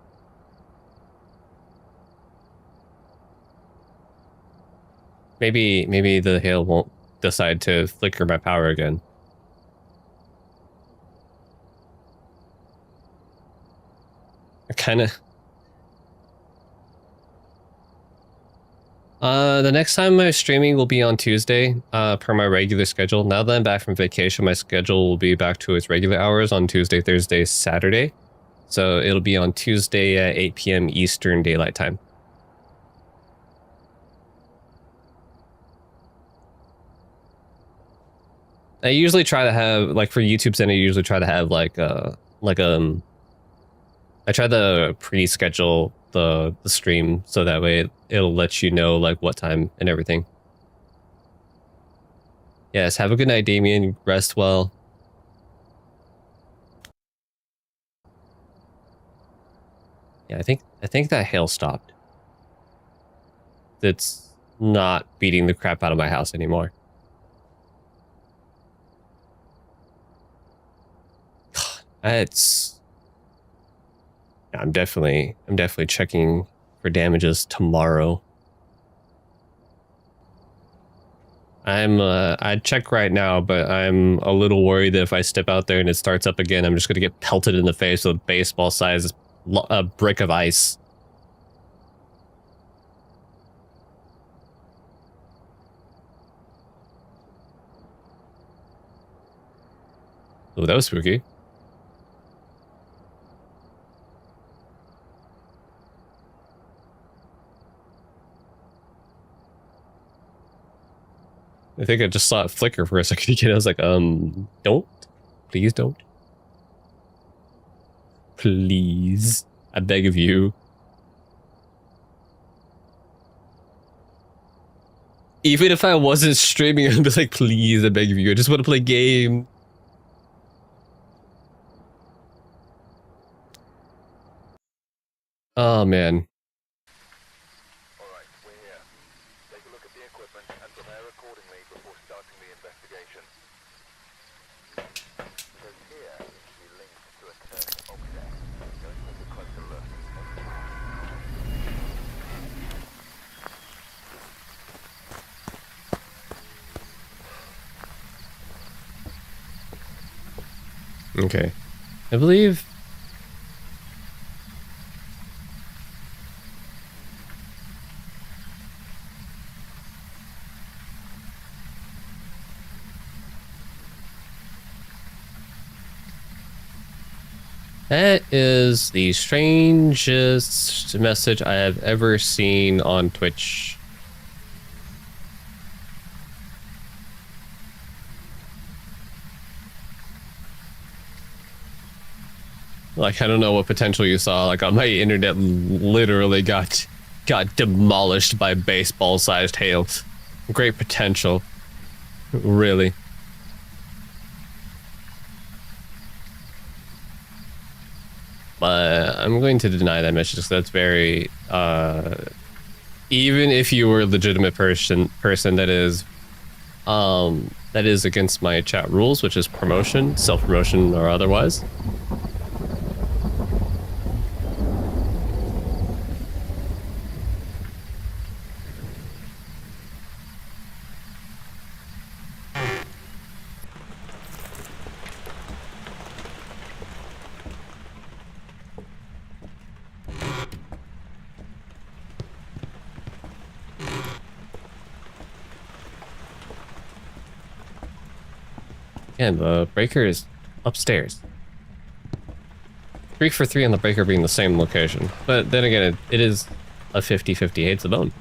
Maybe the hail won't decide to flicker my power again. I kind of... the next time my streaming will be on Tuesday, per my regular schedule. Now that I'm back from vacation, my schedule will be back to its regular hours on Tuesday, Thursday, Saturday. So it'll be on Tuesday at 8 p.m. Eastern Daylight Time. I usually try to have, like, for YouTube Center, I usually try to have I try to pre-schedule the stream so that way it'll let you know like what time and everything. Yes, have a good night, Damien. Rest well. Yeah, I think that hail stopped. It's not beating the crap out of my house anymore. It's I'm definitely checking for damages tomorrow. I'd check right now, but I'm a little worried that if I step out there and it starts up again, I'm just gonna get pelted in the face with a baseball-sized brick of ice. Oh, that was spooky. I think I just saw it flicker for a second again. I was like, don't. Please don't. Please. I beg of you. Even if I wasn't streaming, I'd be like, please, I beg of you. I just want to play a game. Oh, man. Alright, we're here. Take a look at the equipment and prepare accordingly before starting the investigation. Says here it should be linked to a cursed object. Go and take a closer look. Okay. I believe... that is the strangest message I have ever seen on Twitch. Like, I don't know what potential you saw. Like, my internet literally got demolished by baseball-sized hail. Great potential. Really. But I'm going to deny that message because that's very, even if you were a legitimate person that is against my chat rules, which is promotion, self-promotion or otherwise. And the breaker is upstairs. 3 for 3 on the breaker being the same location. But then again, it is a 50-50 hates the bone.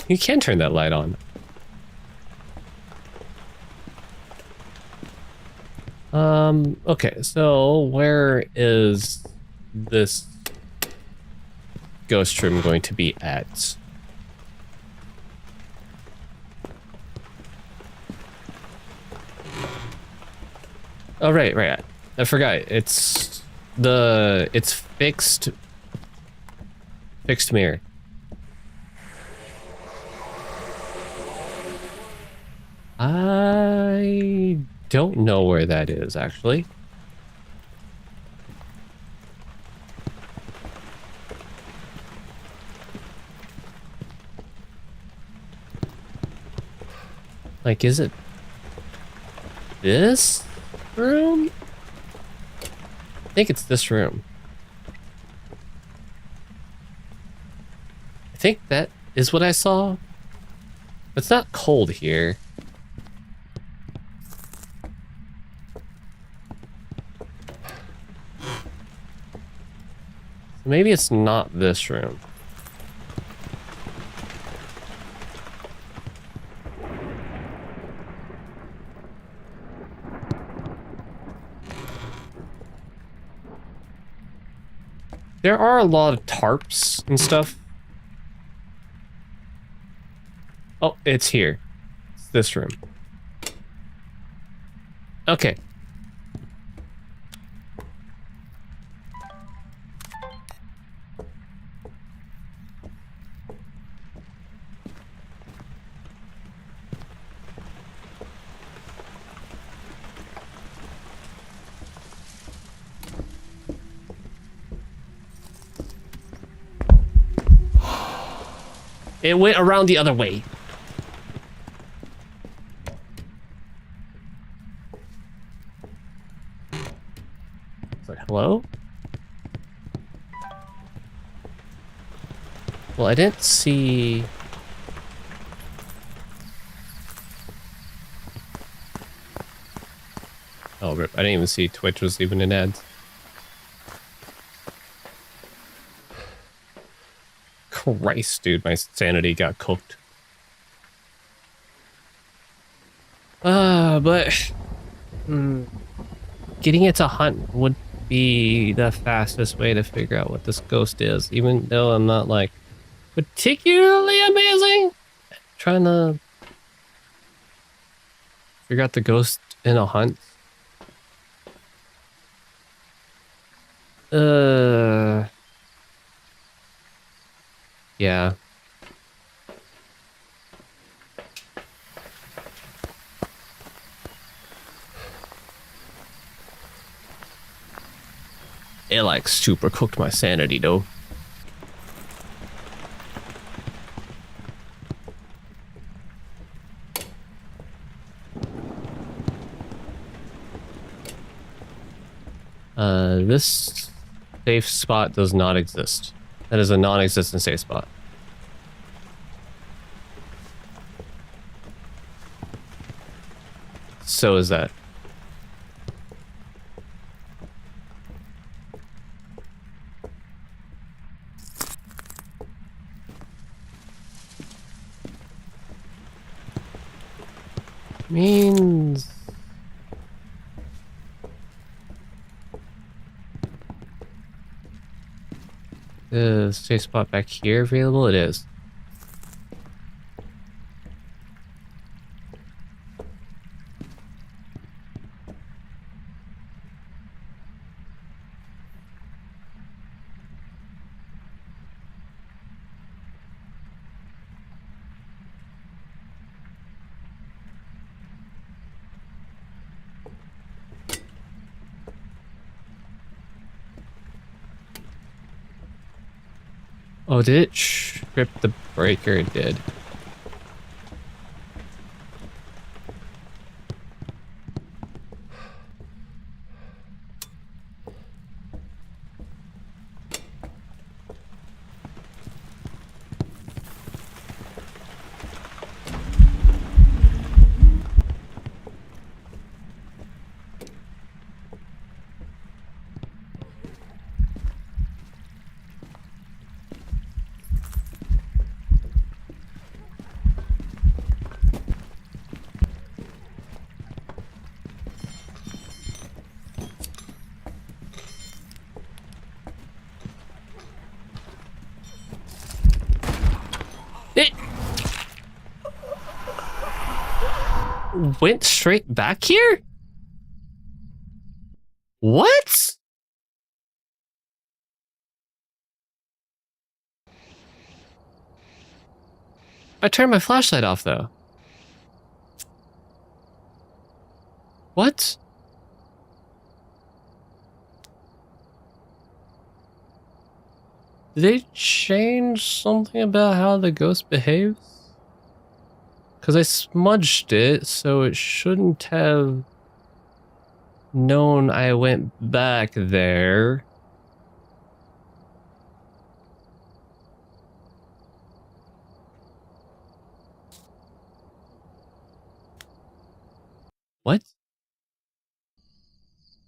You can turn that light on. Okay, so where is this ghost room going to be at? Oh, right. I forgot. It's fixed mirror. I don't know where that is, actually. Like, is it this room? I think it's this room. I think that is what I saw. It's not cold here. Maybe it's not this room. There are a lot of tarps and stuff. Oh, it's here. It's this room. Okay. It went around the other way. It's like, hello? Well, I didn't see... Oh, rip. I didn't even see Twitch was even in ads. Christ, dude, my sanity got cooked. But... getting it to hunt would be the fastest way to figure out what this ghost is, even though I'm not, like, particularly amazing at trying to figure out the ghost in a hunt. Yeah. It, like, super cooked my sanity, though. This safe spot does not exist. That is a non-existent safe spot. So is that. Means... the safe spot back here available? It is. Oh, did it strip the breaker? It did. It went straight back here? What? I turned my flashlight off, though. What? Did they change something about how the ghost behaves? Because I smudged it, so it shouldn't have known I went back there. What?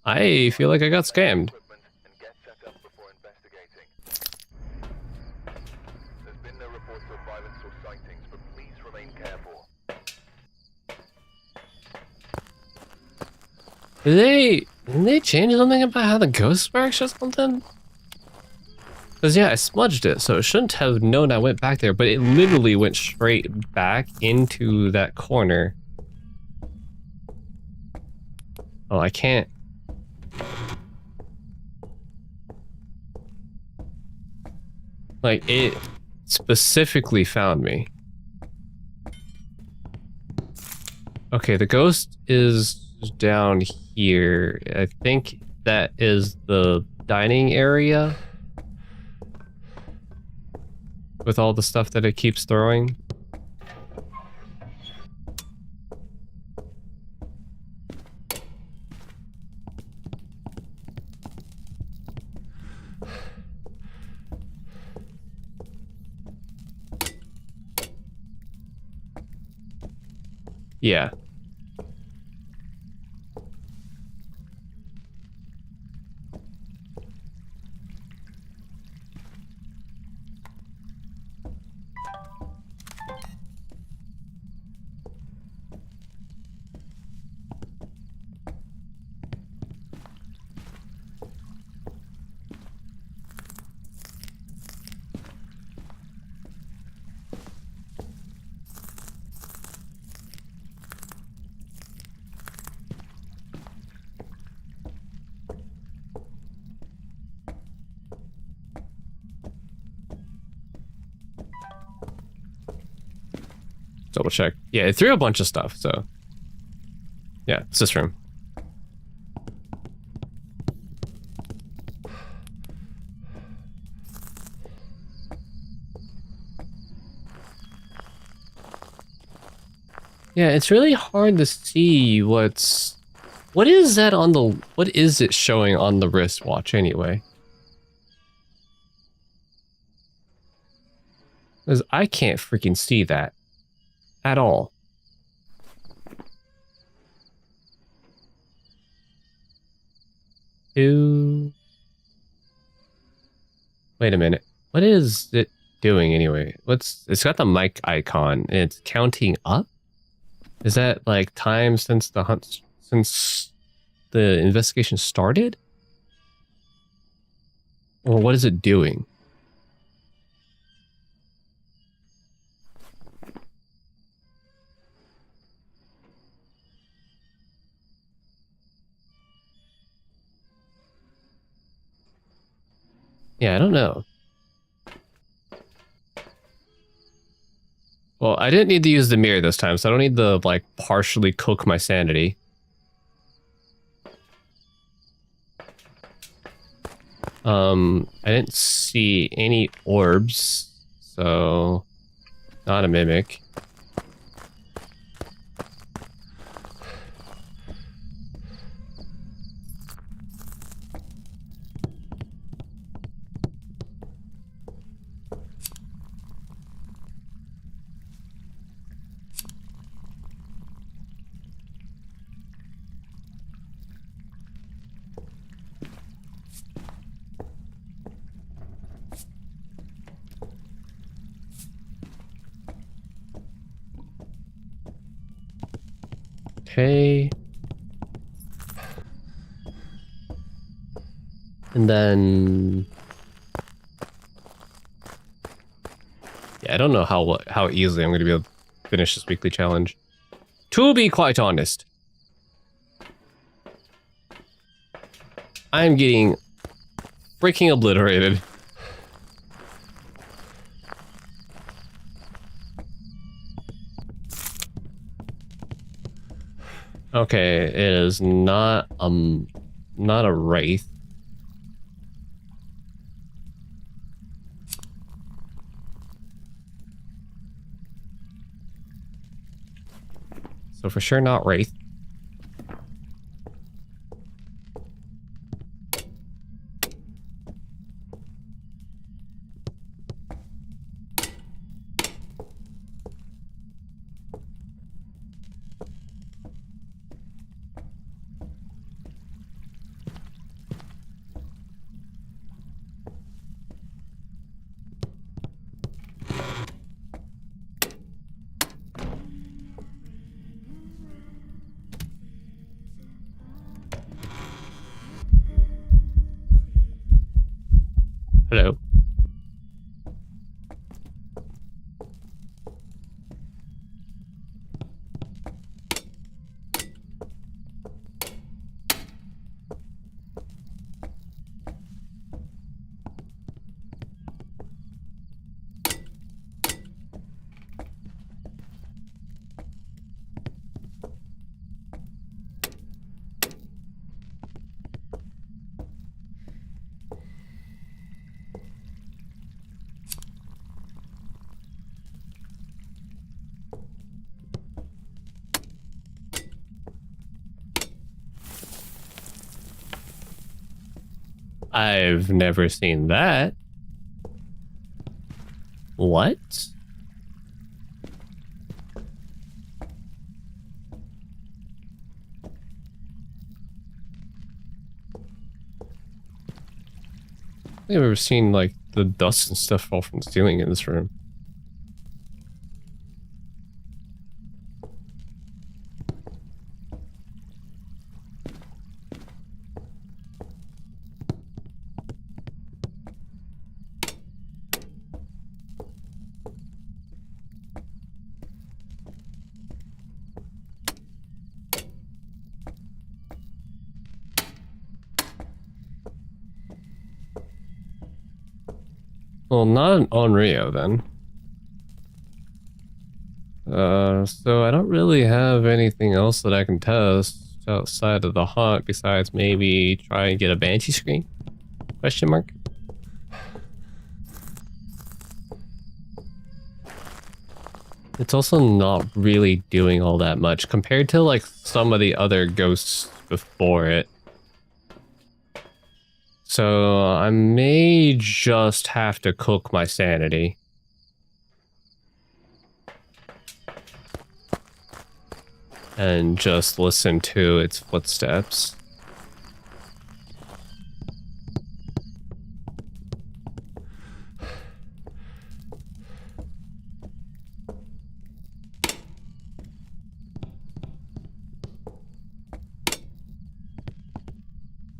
I feel like I got scammed. Equipment and get set up before investigating. Didn't they change something about how the ghost works or something? Because yeah, I smudged it, so it shouldn't have known I went back there, but it literally went straight back into that corner. Oh, I can't. Like, it specifically found me. Okay, the ghost is down here. I think that is the dining area with all the stuff that it keeps throwing. Yeah. Double check. Yeah, it threw a bunch of stuff, so. Yeah, it's this room. Yeah, it's really hard to see what is that on the, what is it showing on the wristwatch anyway? Because I can't freaking see that at all. Wait a minute. What is it doing anyway? It's got the mic icon and it's counting up? Is that like time since since the investigation started? Or what is it doing? Yeah, I don't know. Well, I didn't need to use the mirror this time, so I don't need to, like, partially cook my sanity. I didn't see any orbs, so not a mimic. Okay. And then... yeah, I don't know how easily I'm going to be able to finish this weekly challenge. To be quite honest, I'm getting freaking obliterated. Okay, it is not a wraith. So for sure not wraith. Hello. I've never seen that. What? I've never seen like the dust and stuff fall from the ceiling in this room. Well, not on Rio then. So I don't really have anything else that I can test outside of the haunt besides maybe try and get a banshee screen? Question mark? It's also not really doing all that much compared to like some of the other ghosts before it. So I may just have to cook my sanity. And just listen to its footsteps.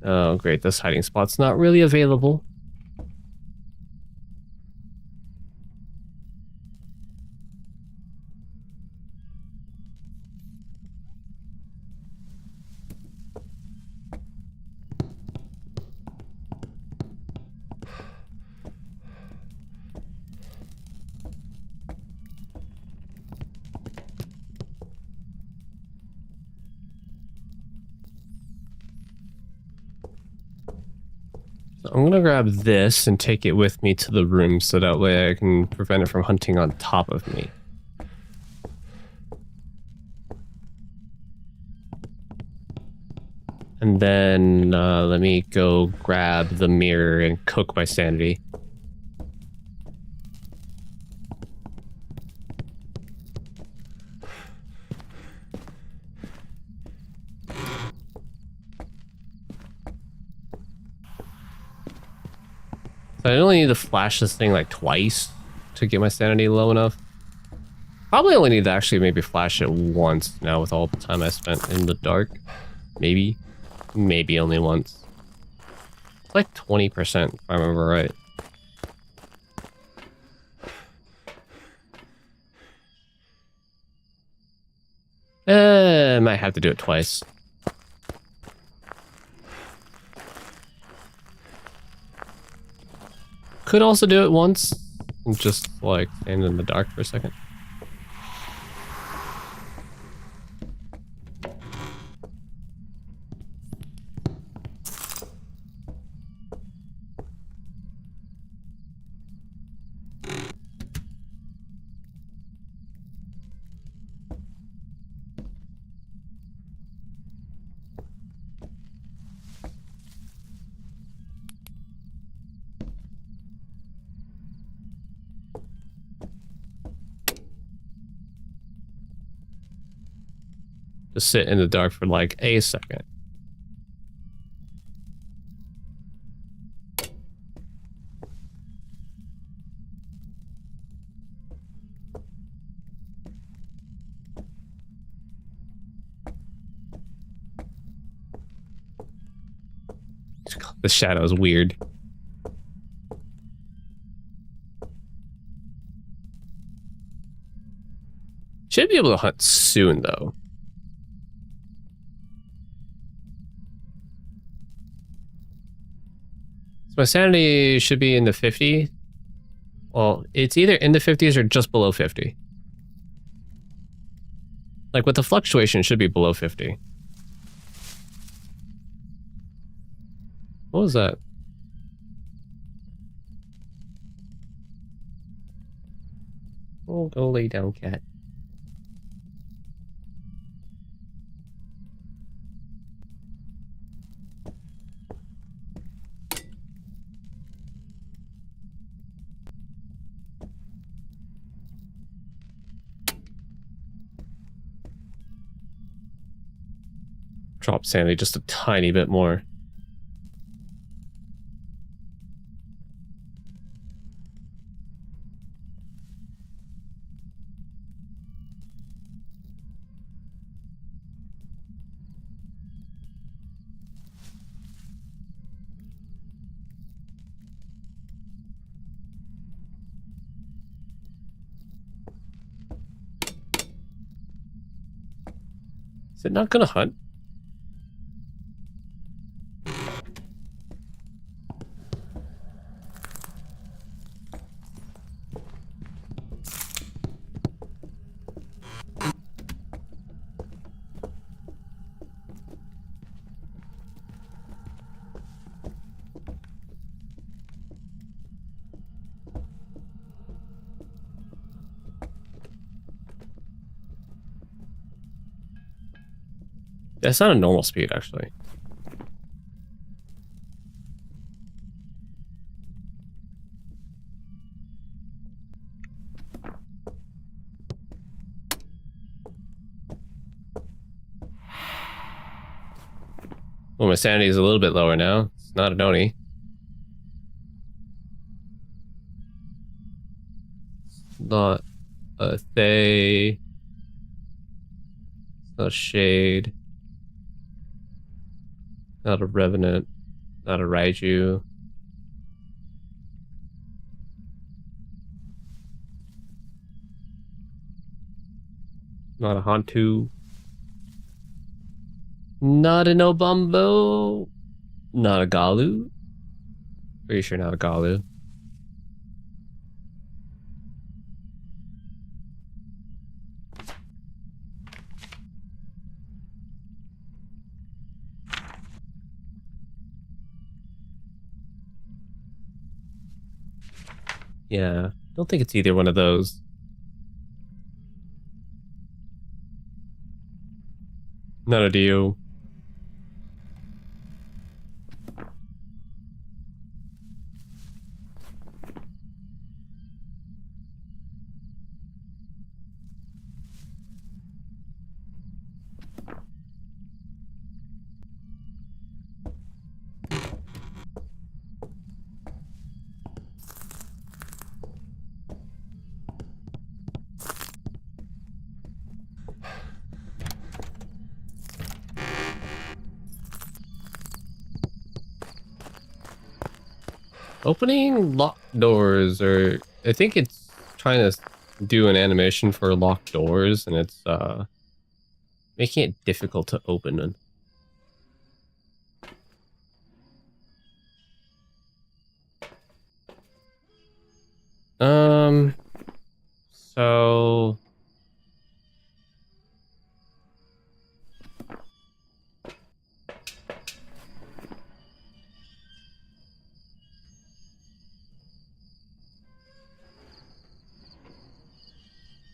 Oh, great. This hiding spot's not really available. I'm gonna grab this and take it with me to the room so that way I can prevent it from hunting on top of me. And then let me go grab the mirror and cook my sanity. So I only need to flash this thing like twice to get my sanity low enough. Probably only need to actually maybe flash it once now with all the time I spent in the dark. Maybe. Maybe only once. It's like 20% if I remember right. I might have to do it twice. Could also do it once and just like stand in the dark for a second. Just sit in the dark for like a second. The shadow is weird. Should be able to hunt soon, though. So my sanity should be in the 50. Well, it's either in the 50s or just below 50. Like, with the fluctuation, it should be below 50. What was that? Oh, go lay down, cat. Drop sanity just a tiny bit more. Is it not gonna hunt? That's not a normal speed, actually. Well, my sanity is a little bit lower now. It's not a noni. Not a Thay. Not a Shade. Not a Revenant. Not a Raiju. Not a Hantu. Not an Obumbo. Not a Galu. Pretty sure not a Galu. Yeah, don't think it's either one of those. Not a Dio. Opening locked doors, or I think it's trying to do an animation for locked doors, and it's making it difficult to open them. So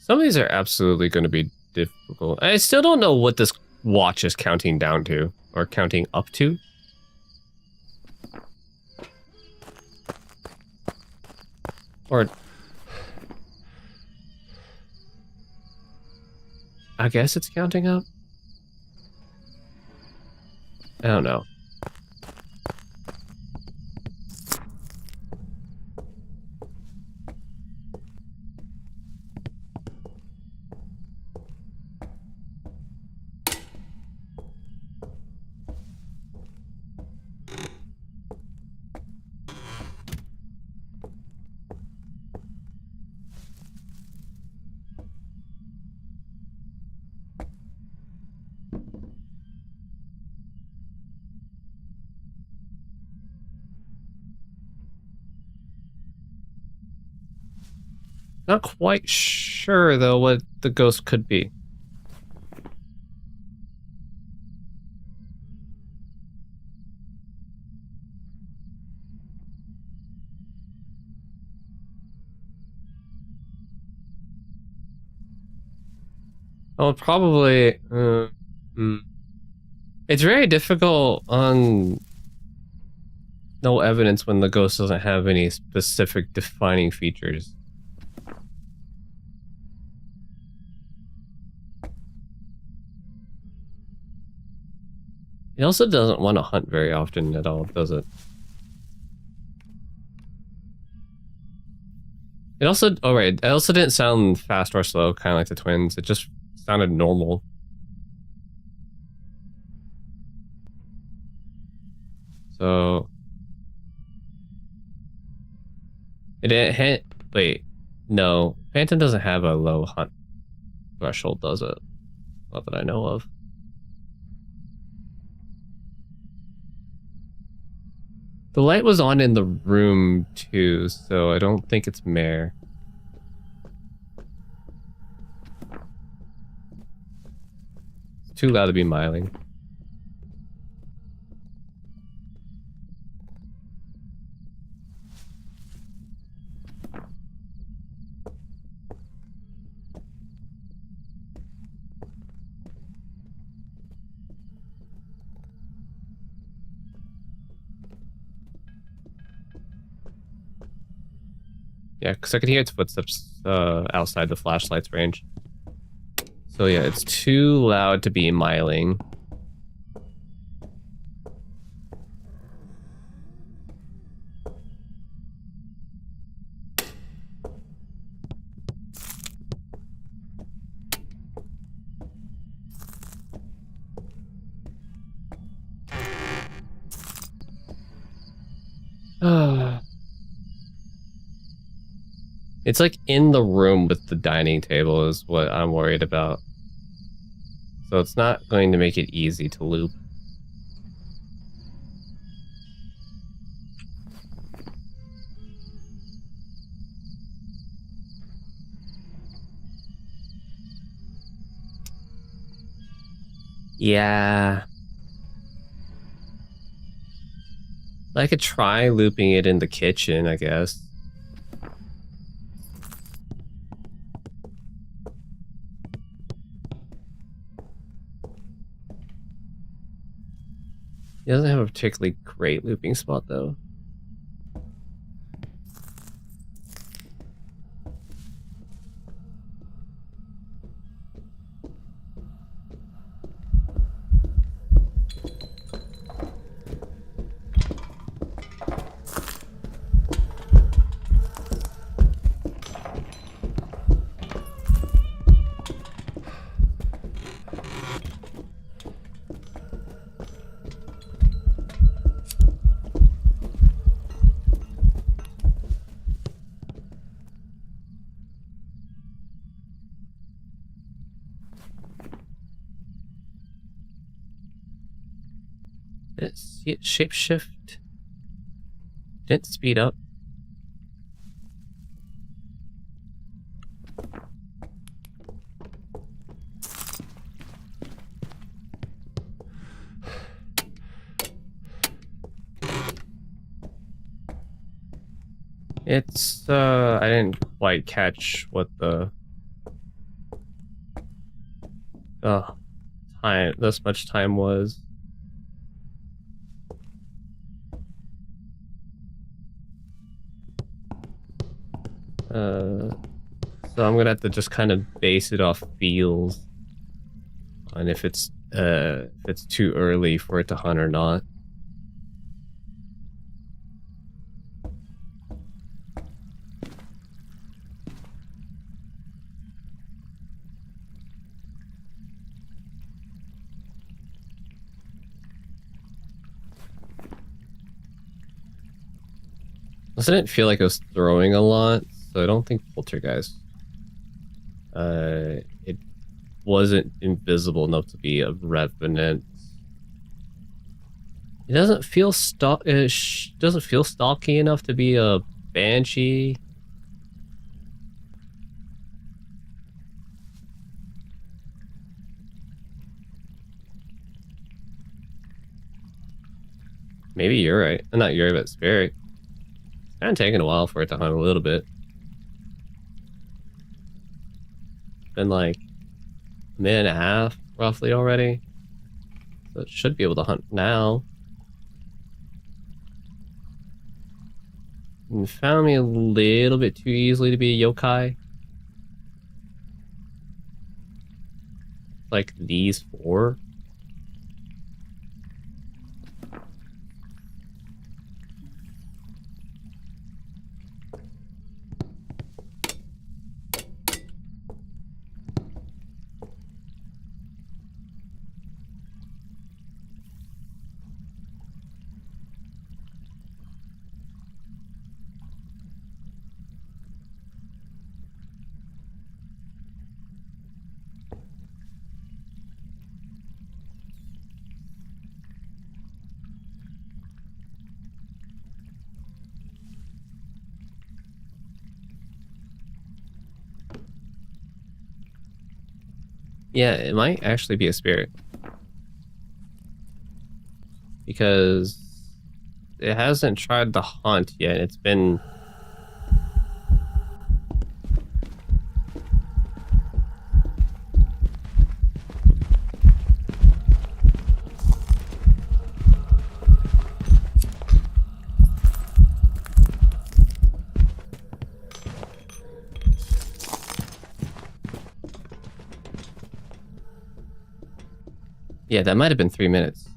some of these are absolutely going to be difficult. I still don't know what this watch is counting down to, or counting up to. Or I guess it's counting up. I don't know. Not quite sure though what the ghost could be. Oh, probably. It's very difficult on no evidence when the ghost doesn't have any specific defining features. It also doesn't want to hunt very often at all, does it? It also, oh right, it also didn't sound fast or slow, kind of like the twins. It just sounded normal. So it didn't hit. Wait, no, Phantom doesn't have a low hunt threshold, does it? Not that I know of. The light was on in the room too, so I don't think it's Mare. It's too loud to be miling. Yeah, because I could hear its footsteps outside the flashlight's range. So yeah, it's too loud to be miling. It's like in the room with the dining table is what I'm worried about. So it's not going to make it easy to loop. Yeah. I could try looping it in the kitchen, I guess. It doesn't have a particularly great looping spot, though. Didn't see it shapeshift. Didn't speed up. It's I didn't quite catch what the time this much time was. So I'm gonna have to just kind of base it off feels on if it's too early for it to hunt or not. I didn't feel like I was throwing a lot, so I don't think Poltergeist. It wasn't invisible enough to be a revenant. It doesn't feel doesn't feel stalky enough to be a banshee. Maybe you're right. Not you're, but spirit. It's kind of taking a while for it to hunt a little bit. Been like a minute and a half, roughly, already. So it should be able to hunt now. And found me a little bit too easily to be a yokai. Like these 4. Yeah, it might actually be a spirit. Because it hasn't tried to hunt yet. It's been... Yeah, that might have been 3 minutes.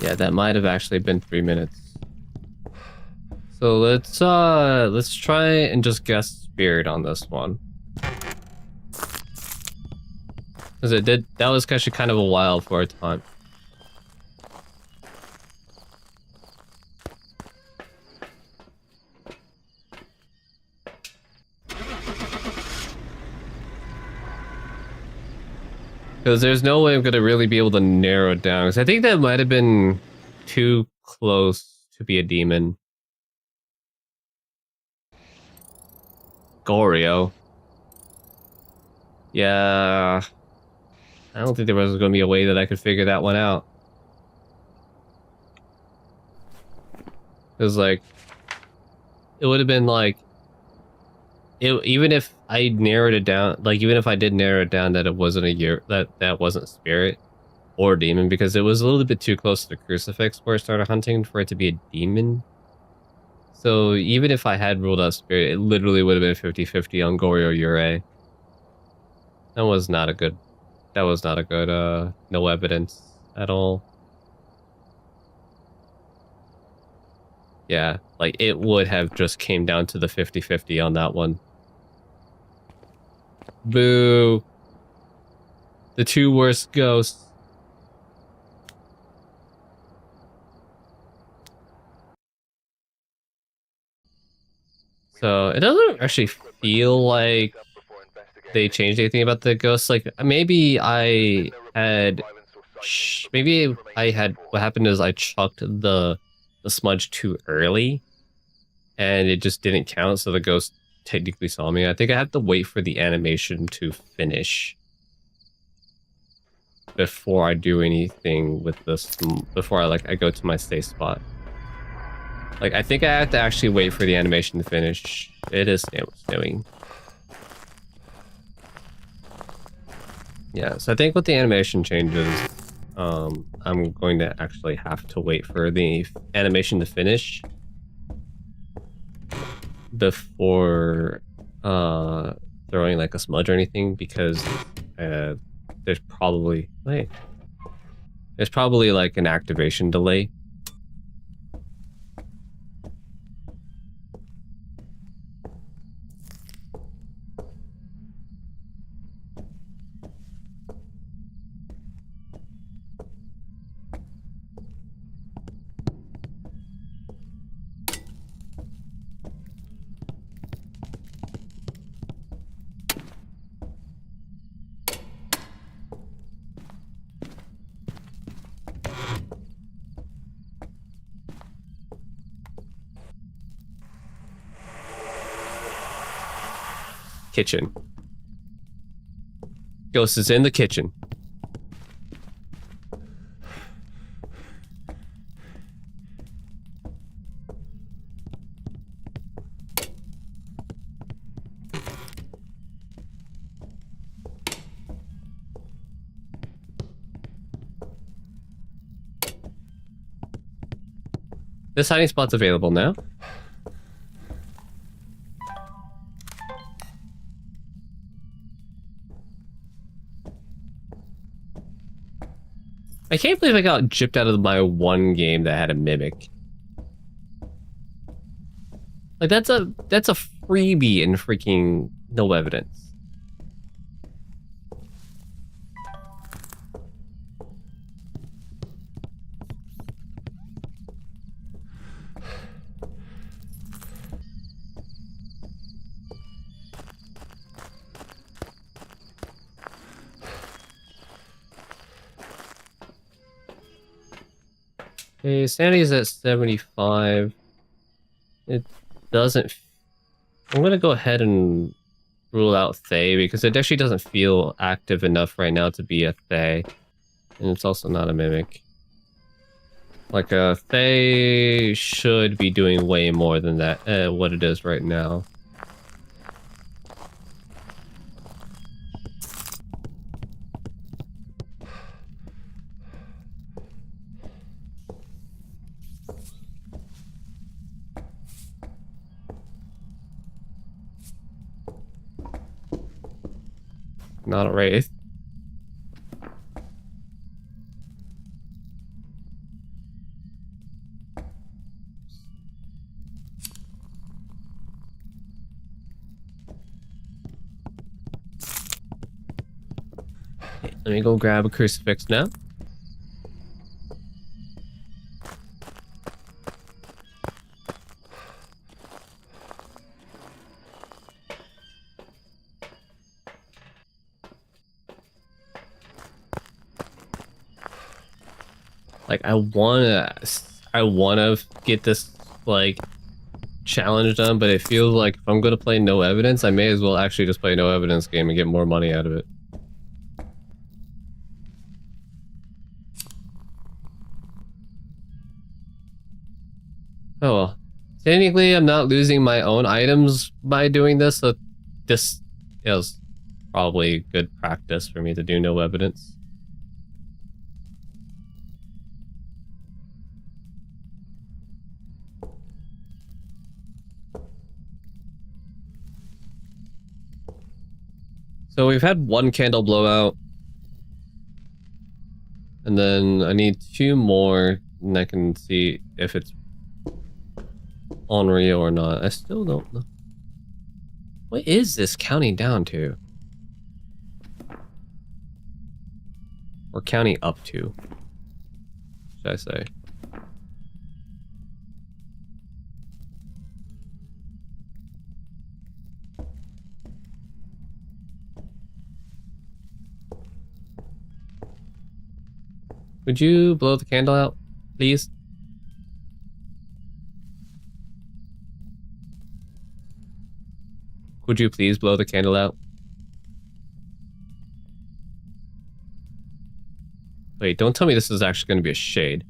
Yeah, that might have actually been 3 minutes. So let's try and just guess spirit on this one. Because that was actually kind of a while for a time. Because there's no way I'm going to really be able to narrow it down. Because I think that might have been too close to be a demon. Goryo. Yeah. I don't think there was going to be a way that I could figure that one out. Because, like, it would have been like... even if I narrowed it down, like, even if I did narrow it down that it wasn't that wasn't spirit or demon, because it was a little bit too close to the crucifix where I started hunting for it to be a demon. So even if I had ruled out spirit, it literally would have been 50-50 on Goryo Yurei. That was not a good no evidence at all. Yeah, like it would have just came down to the 50-50 on that one. Boo. The 2 worst ghosts. So it doesn't actually feel like they changed anything about the ghosts. Like maybe I had, what happened is I chucked the smudge too early and it just didn't count. So the ghost technically saw me. I think I have to wait for the animation to finish before I do anything with this, before I go to my stay spot. Like, I think I have to actually wait for the animation to finish. It is snowing. Yeah, so I think with the animation changes, I'm going to actually have to wait for the animation to finish before throwing like a smudge or anything, because there's probably like an activation delay. Kitchen. Ghost is in the kitchen. This hiding spot's available now. I can't believe I got gypped out of my one game that had a mimic. Like that's a freebie in freaking no evidence. Okay, sanity's at 75. It doesn't... I'm gonna go ahead and rule out Thay because it actually doesn't feel active enough right now to be a Thay. And it's also not a mimic. Like a Thay should be doing way more than that, what it is right now. Not a wraith. Okay, let me go grab a crucifix now. Like I wanna get this like challenge done, but it feels like if I'm gonna play no evidence, I may as well actually just play no evidence game and get more money out of it. Oh well. Technically, I'm not losing my own items by doing this, so this is probably good practice for me to do no evidence. So we've had one candle blowout. And then I need 2 more, and I can see if it's unreal or not. I still don't know. What is this counting down to? Or counting up to, should I say. Would you blow the candle out, please? Could you please blow the candle out? Wait, don't tell me this is actually going to be a shade.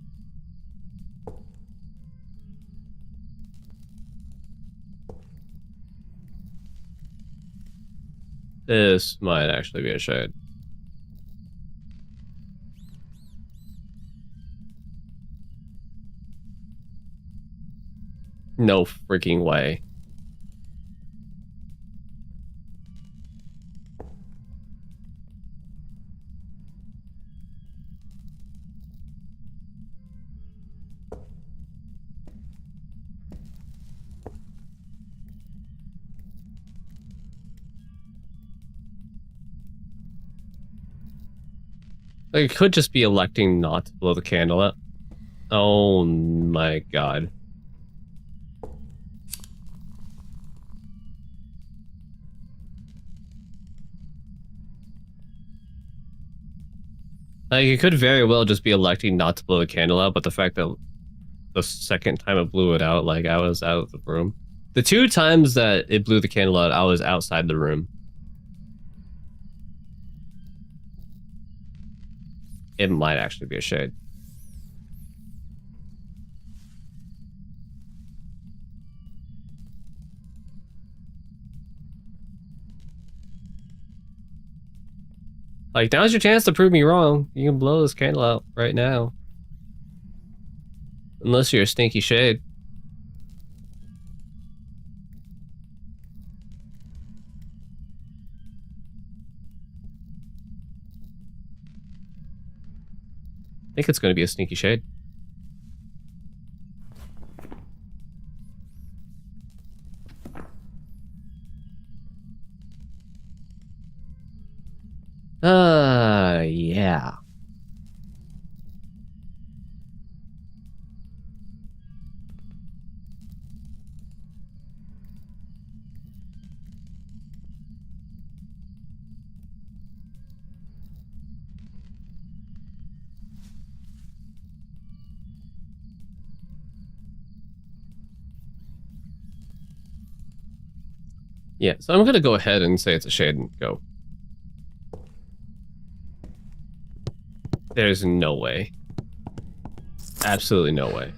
This might actually be a shade. No freaking way. Like, it could just be electing not to blow the candle out. Oh my god. Like, it could very well just be electing not to blow the candle out, but the fact that the second time it blew it out, like, I was out of the room. The 2 times that it blew the candle out, I was outside the room. It might actually be a shade. Like, now's your chance to prove me wrong. You can blow this candle out right now. Unless you're a stinky shade. I think it's going to be a sneaky shade. Yeah. Yeah, so I'm going to go ahead and say it's a shade and go. There's no way. Absolutely no way.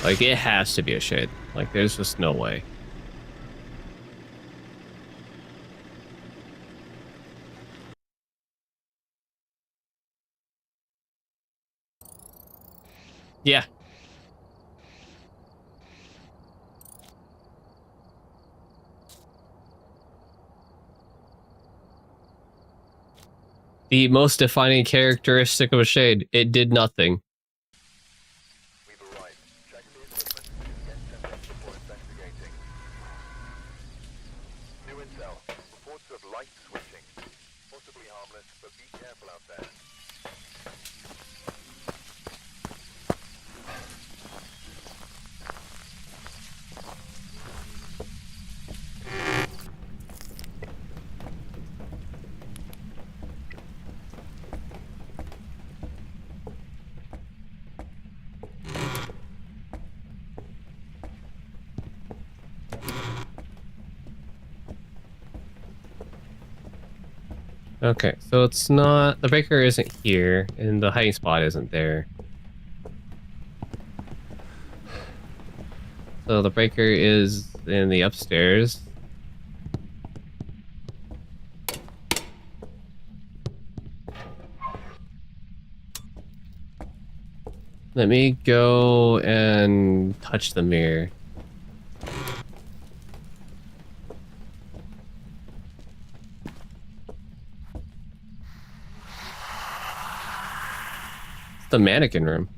Like, it has to be a shade. Like, there's just no way. Yeah. The most defining characteristic of a shade. It did nothing. We've arrived. Check the equipment and get tested before investigating. New intel. Reports of light switching. Possibly harmless, but be careful out there. Okay, so it's not... The breaker isn't here, and the hiding spot isn't there. So the breaker is in the upstairs. Let me go and touch the mirror. It's the mannequin room.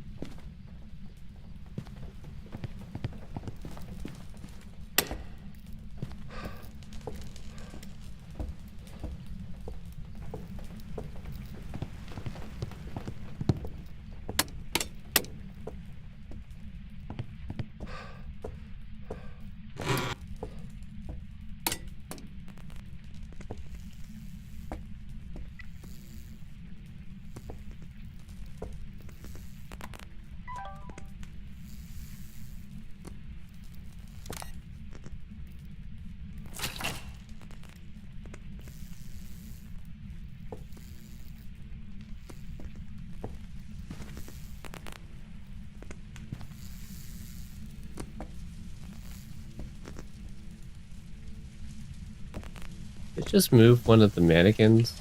Just move one of the mannequins.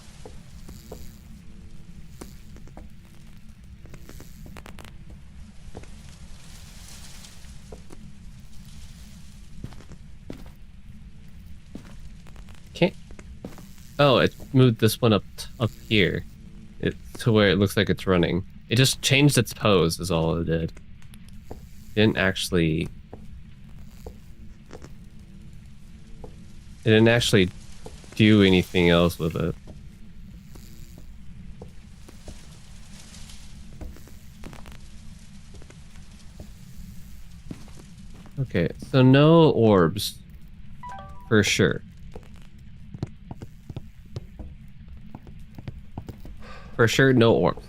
Can't. Oh, it moved this one up here. To where it looks like it's running. It just changed its pose is all it did. Didn't actually. It didn't actually do anything else with it. Okay, so no orbs. For sure. For sure, no orbs.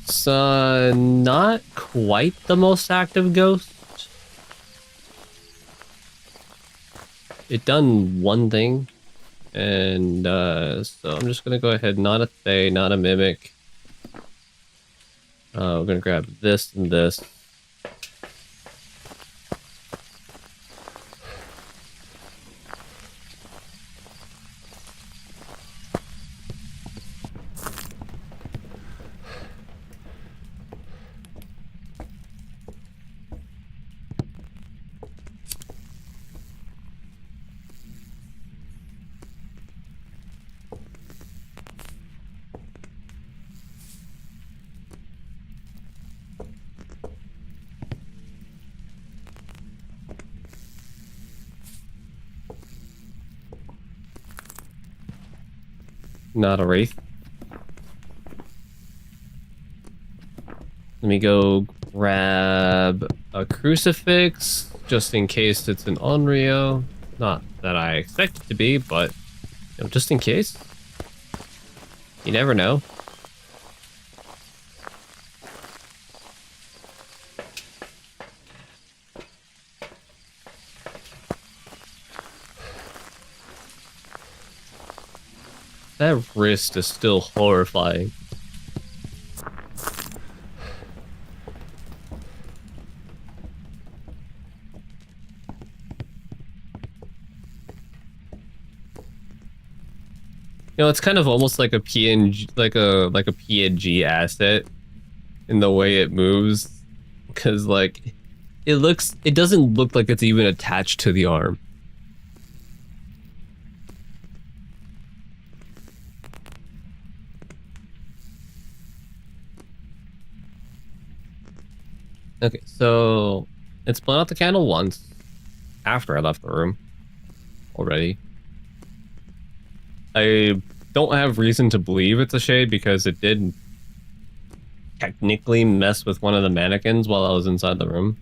It's not quite the most active ghost. It done one thing, and so I'm just gonna go ahead, not a Thay, not a Mimic. We're gonna grab this and this. Not a Wraith. Let me go grab a Crucifix, just in case it's an Onryo. Not that I expect it to be, but you know, just in case. You never know. That wrist is still horrifying. You know, it's kind of almost like a PNG, like a PNG asset in the way it moves, because like it doesn't look like it's even attached to the arm. Okay, so it's blown out the candle once after I left the room already. I don't have reason to believe it's a shade because it did technically mess with one of the mannequins while I was inside the room.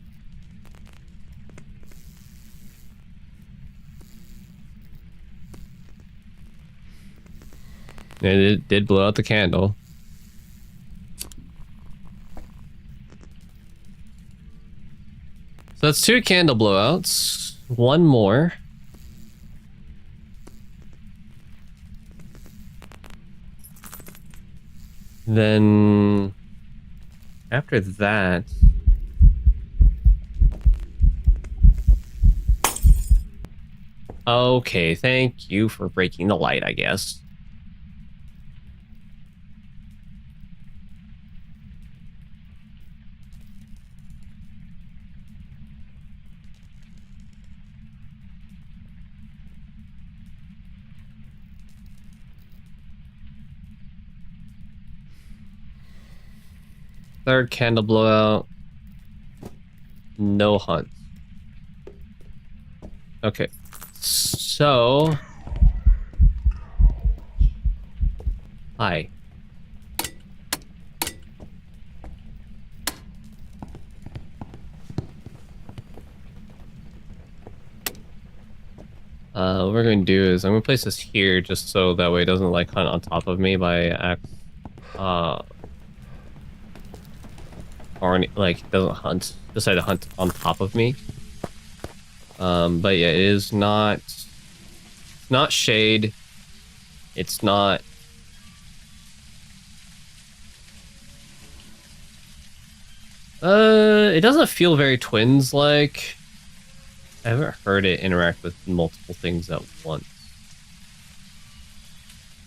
And it did blow out the candle. So that's 2 candle blowouts. 1 more. Then after that, okay, thank you for breaking the light, I guess. Third candle blowout. No hunt. Okay. So... Hi. What we're going to do is I'm going to place this here just so that way it doesn't like hunt on top of me by or like doesn't hunt, decide to hunt on top of me. But yeah, it is not shade. It's not it doesn't feel very twins like. I haven't heard it interact with multiple things at once.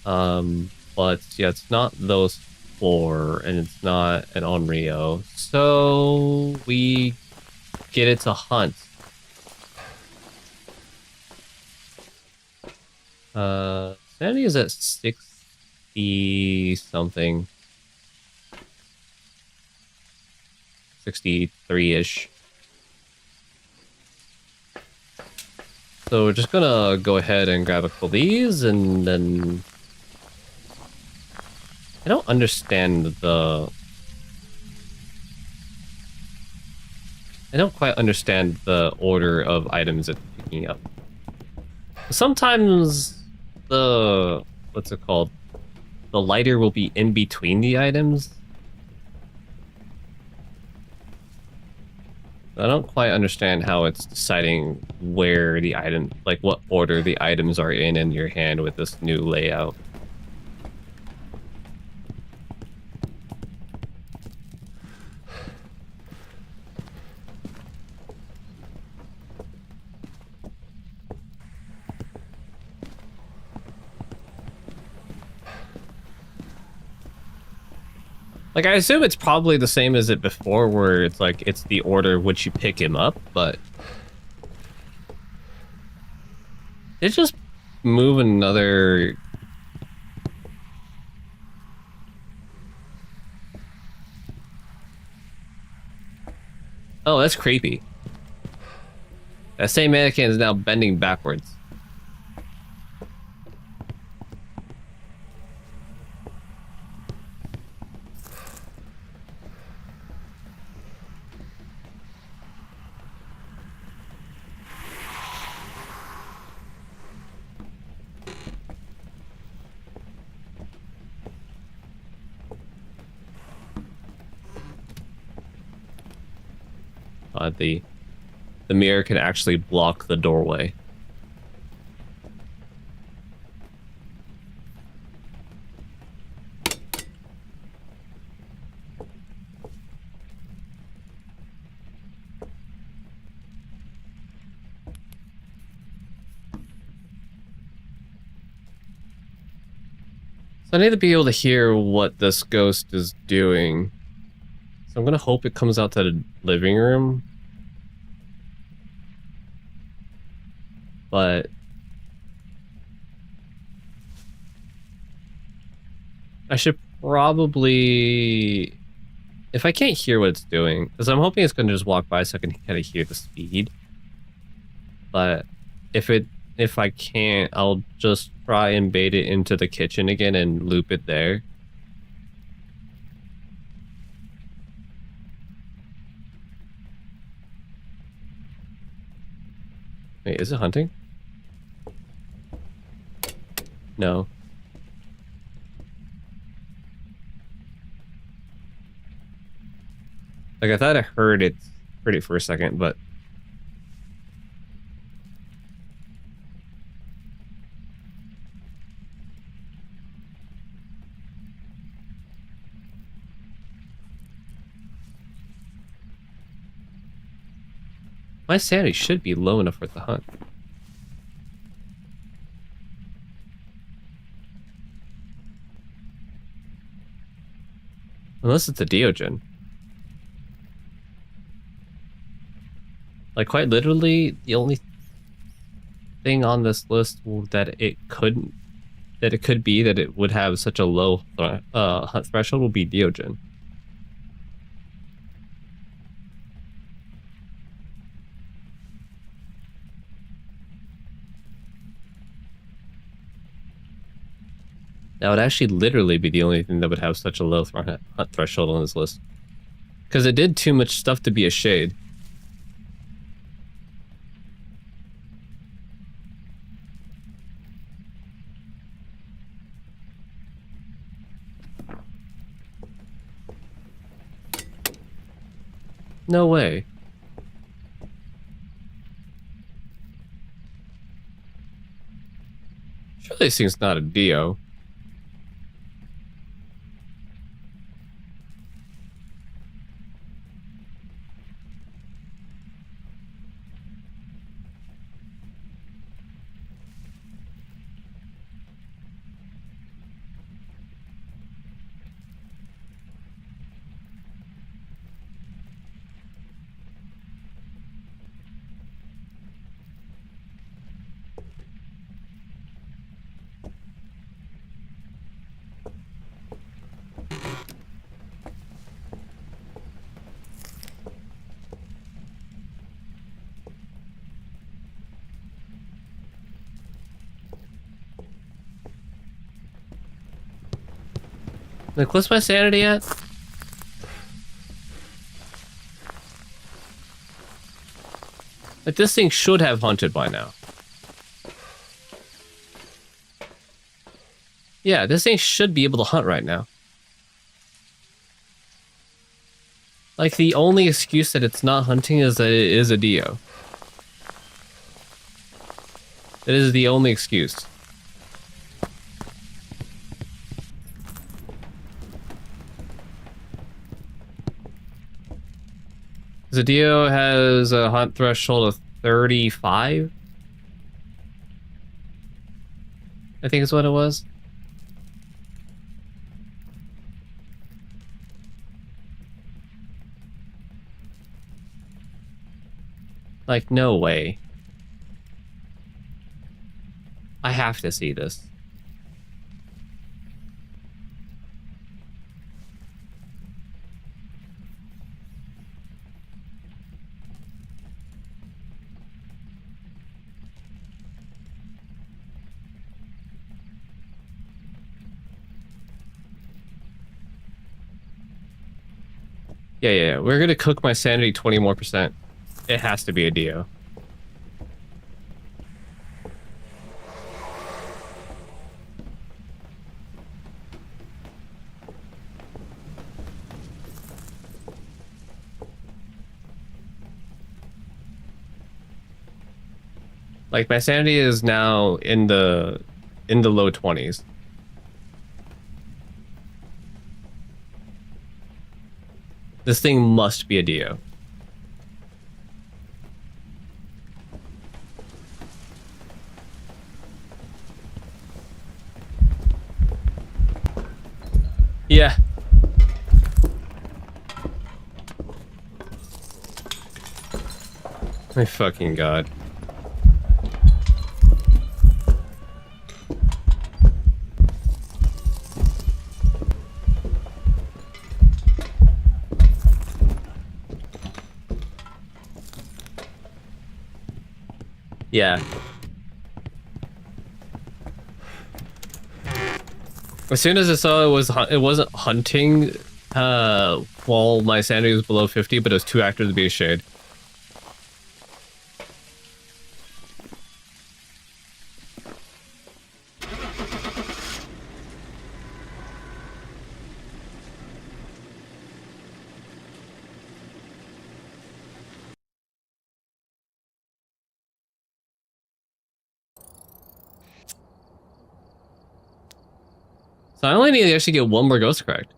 But yeah, it's not those 4, and it's not an Onryo. So we get it to hunt. Sanity is at 60 something. 63-ish. So we're just gonna go ahead and grab a couple of these, and then I don't understand I don't quite understand the order of items it's picking up. Sometimes the what's it called? The lighter will be in between the items. I don't quite understand how it's deciding where the item, like what order the items are in your hand with this new layout. Like, I assume it's probably the same as it before, where it's like, it's the order which you pick him up, but... It just move another... Oh, that's creepy. That same mannequin is now bending backwards. The mirror can actually block the doorway. So I need to be able to hear what this ghost is doing. So I'm gonna hope it comes out to the living room. But I should probably, if I can't hear what it's doing, because I'm hoping it's going to just walk by so I can kind of hear the speed. But if I can't, I'll just try and bait it into the kitchen again and loop it there. Wait, is it hunting? No. Like, I thought I heard it for a second, but... My sanity should be low enough for the hunt. Unless it's a Diogen. Like, quite literally, the only thing on this list that it could be that it would have such a low hunt threshold will be Diogen. That would actually literally be the only thing that would have such a low hunt threshold on this list. Because it did too much stuff to be a shade. No way. Surely this thing's not a Dio. Like, what's my sanity at? Like, this thing should have hunted by now. Yeah, this thing should be able to hunt right now. Like, the only excuse that it's not hunting is that it is a Dio. That is the only excuse. The Dio has a hunt threshold of 35. I think is what it was. Like, no way. I have to see this. Yeah. We're gonna cook my sanity 20 more %. It has to be a Dio. Like, my sanity is now in the low 20s. This thing must be a Dio. Yeah. My fucking god. Yeah. As soon as I saw it wasn't hunting while my sanity was below 50, but it was too active to be a shade. So I only need to actually get one more ghost correct.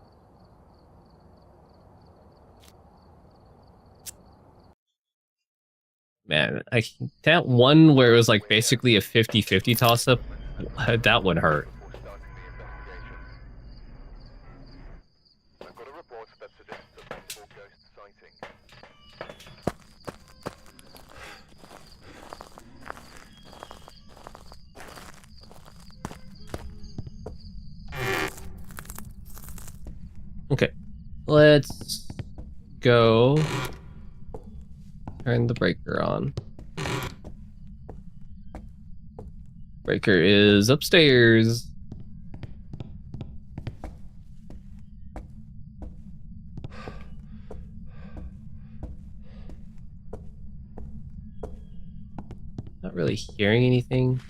Man, that one where it was like basically a 50-50 toss-up, that would hurt. Before starting the investigation. I've got a report that suggests a possible ghost sighting. Okay, let's go turn the breaker on. Breaker is upstairs. Not really hearing anything.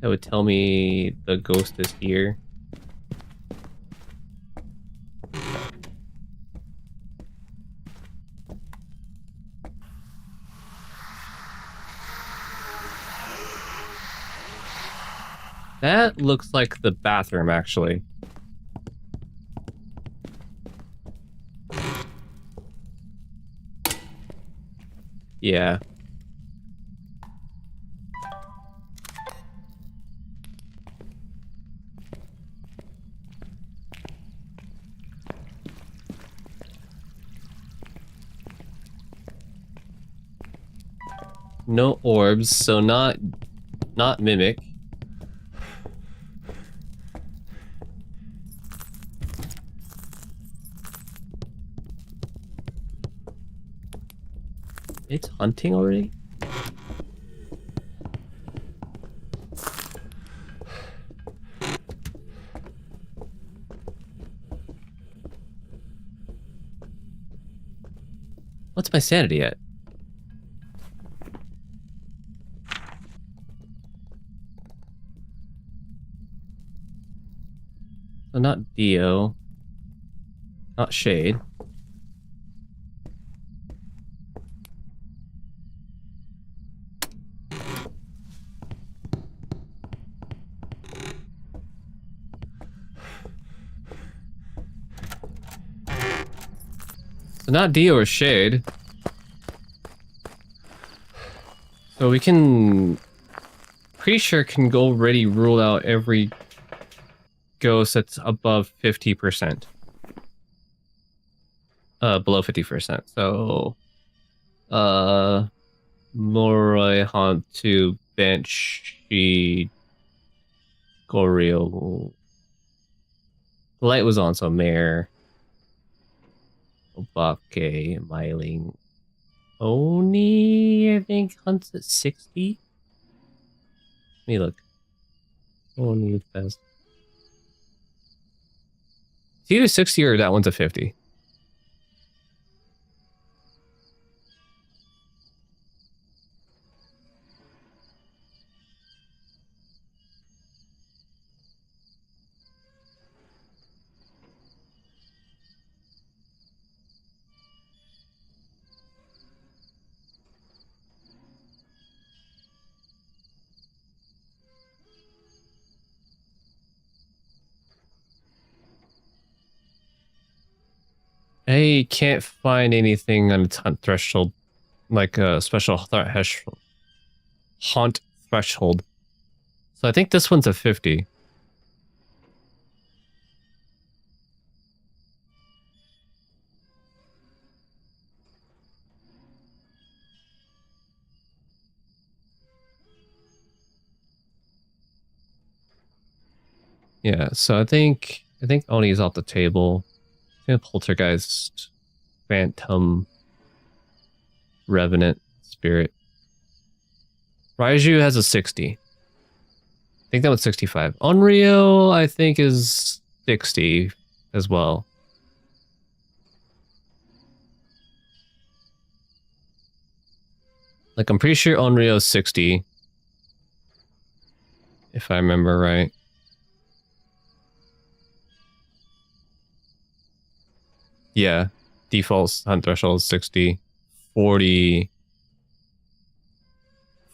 That would tell me the ghost is here. That looks like the bathroom, actually. Yeah. No orbs, so not mimic. It's hunting already? What's my sanity at? So not Dio. Not Shade. So not Dio or Shade. So we can... Pretty sure can go already rule out every ghost that's above 50%. Below 50%. So... Moroi, Hantu, Banshee, Goryo. The light was on, so Mare. Obake, Myling. Oni, I think, hunts at 60. Let me look. Oni best. It's either 60 or that one's a 50. I can't find anything on its hunt threshold, like a special haunt threshold. So I think this one's a 50. Yeah, so I think Oni's off the table. I think Poltergeist, Phantom, Revenant, Spirit. Raiju has a 60. I think that was 65. Unreal, I think, is 60 as well. Like, I'm pretty sure Unreal is 60. If I remember right. Yeah. Default hunt threshold is 60. 40.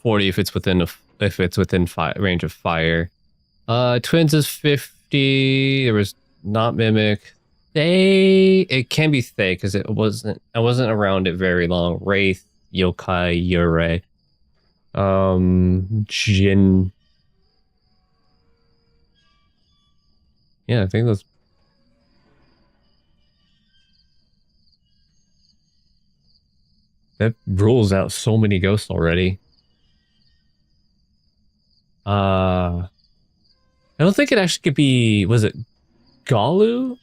40 if it's within range of fire. Twins is 50. There was not Mimic. They, it can be Thay because I wasn't around it very long. Wraith, Yokai, Yurei. Jin. Yeah, I think those. That rules out so many ghosts already. I don't think it actually could be. Was it Galu?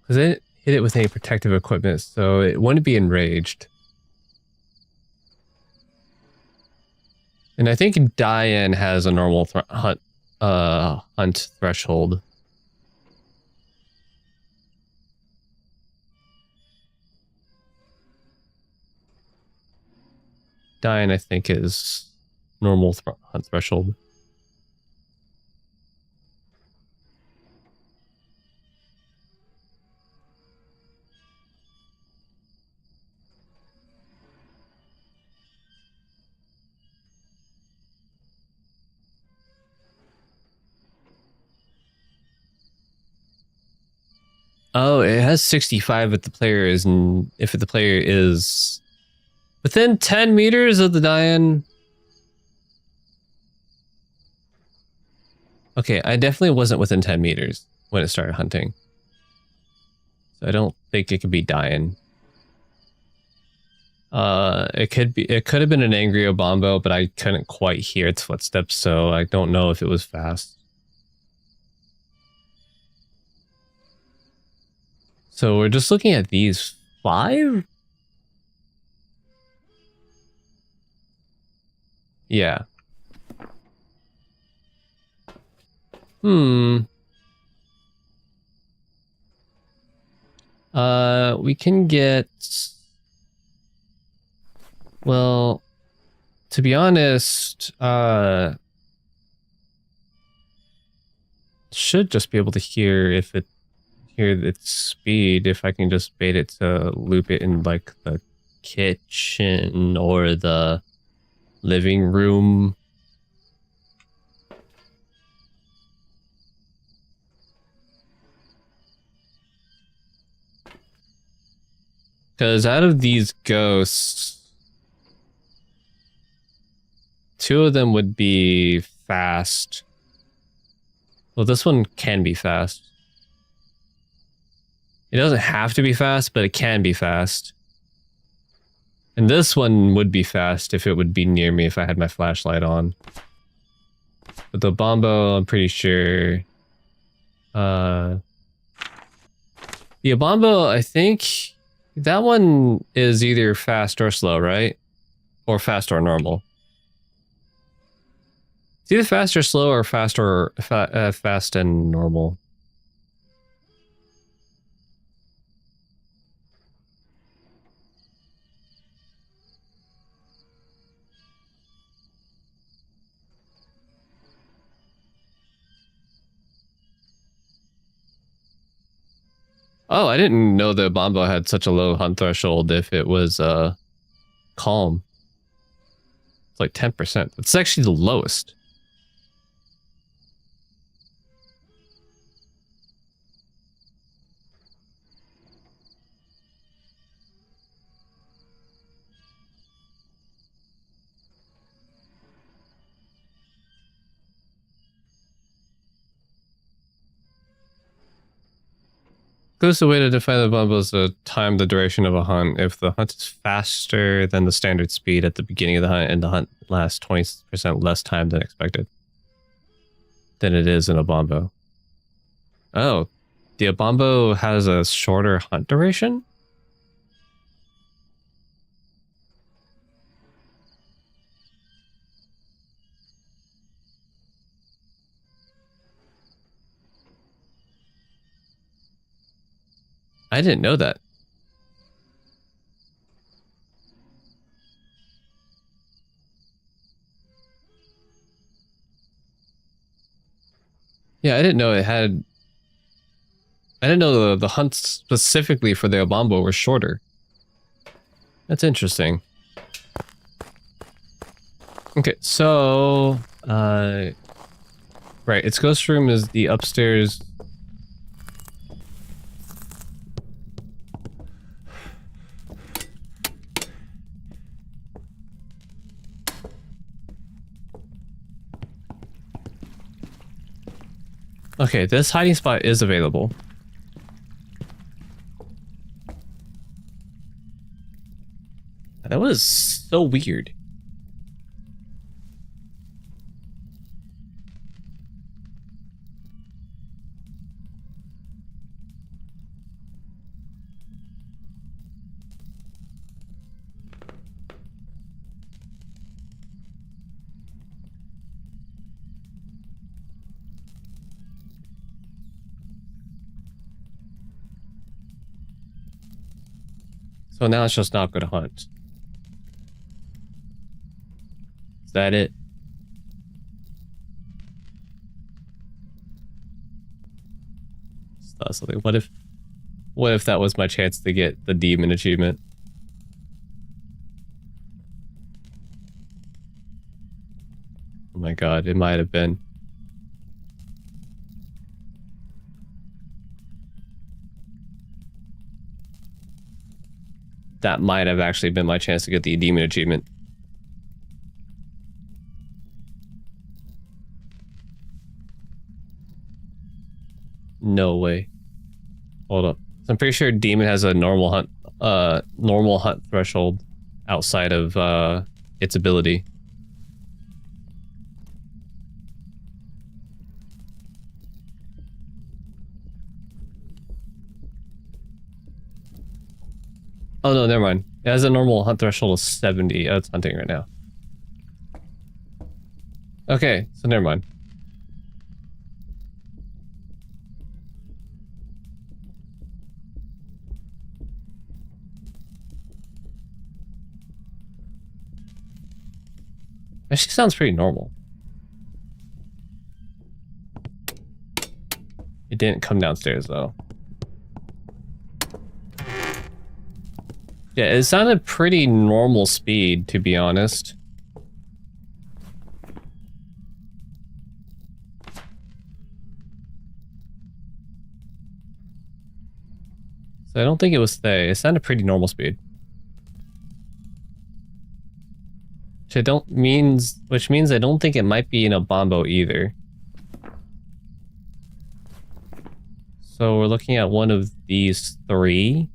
Because I didn't hit it with any protective equipment, so it wouldn't be enraged. And I think Diane has a normal hunt threshold. Diane, I think, is normal hunt threshold. Oh, it has 65 if the player is within 10 meters of the Diane. Okay, I definitely wasn't within 10 meters when it started hunting. So I don't think it could be Diane. It could have been an angry Obombo, but I couldn't quite hear its footsteps, so I don't know if it was fast. So we're just looking at these 5? Yeah. We can get... Well, to be honest, should just be able to hear its speed if I can just bait it to loop it in like the kitchen or the living room. Because out of these ghosts, 2 of them would be fast. Well, this one can be fast. It doesn't have to be fast, but it can be fast. And this one would be fast if it would be near me if I had my flashlight on. But the Bombo, I'm pretty sure... the Bombo, I think... that one is either fast or slow, right? Or fast or normal. It's either fast or slow or fast or fast and normal. Oh, I didn't know the Bombo had such a low hunt threshold if it was calm. It's like 10%. It's actually the lowest. Closest way to define the Bombo is to time the duration of a hunt. If the hunt is faster than the standard speed at the beginning of the hunt and the hunt lasts 20% less time than expected, then it is in a Bombo. Oh, the Bombo has a shorter hunt duration? I didn't know that. Yeah, I didn't know it had... I didn't know the hunts specifically for the Obombo were shorter. That's interesting. Okay, so... right, its ghost room is the upstairs... Okay, this hiding spot is available. That was so weird. So now it's just not good to hunt. Is that it? Just thought something. What if that was my chance to get the demon achievement? Oh my god, it might have been. That might have actually been my chance to get the demon achievement. No way. Hold up. I'm pretty sure demon has a normal hunt threshold outside of its ability. Oh no, never mind. It has a normal hunt threshold of 70. Oh, it's hunting right now. Okay, so never mind. Actually sounds pretty normal. It didn't come downstairs though. Yeah, it sounded pretty normal speed, to be honest. So I don't think it was Thay. It sounded pretty normal speed. Which means I don't think it might be in a Bombo either. So we're looking at one of these three.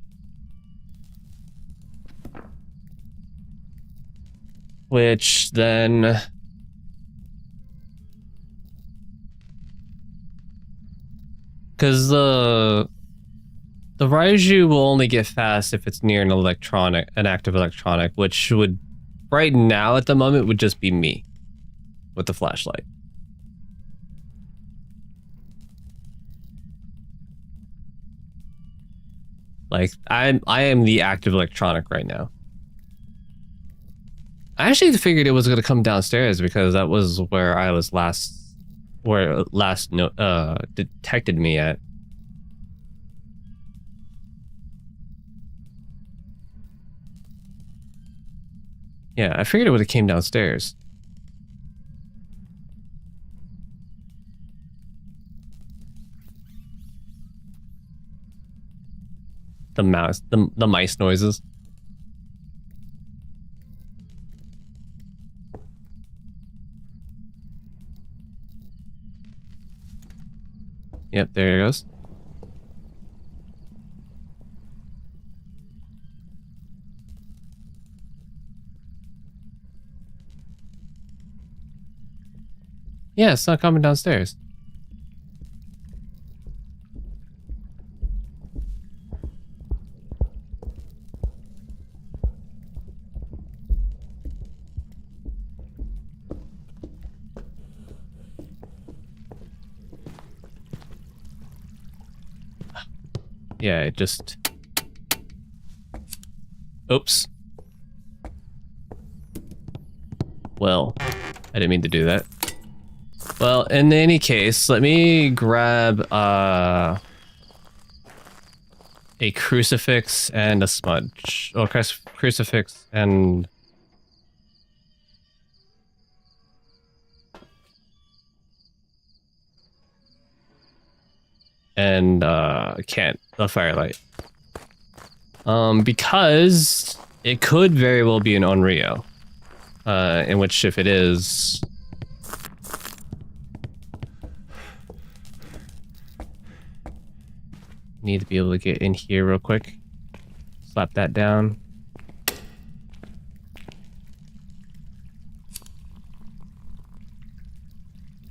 Which then... Because the Raiju will only get fast if it's near an active electronic, which would, right now at the moment, would just be me with the flashlight. Like, I am the active electronic right now. I actually figured it was going to come downstairs because that was where I was detected me at. Yeah, I figured it would have came downstairs. The mice noises. Yep, there it goes. Yeah, it's not coming downstairs. Yeah, it just... Oops. Well, I didn't mean to do that. Well, in any case, let me grab a crucifix and a smudge. Oh, crucifix and... a firelight. Because it could very well be an Onryo. In which, if it is... Need to be able to get in here real quick. Slap that down.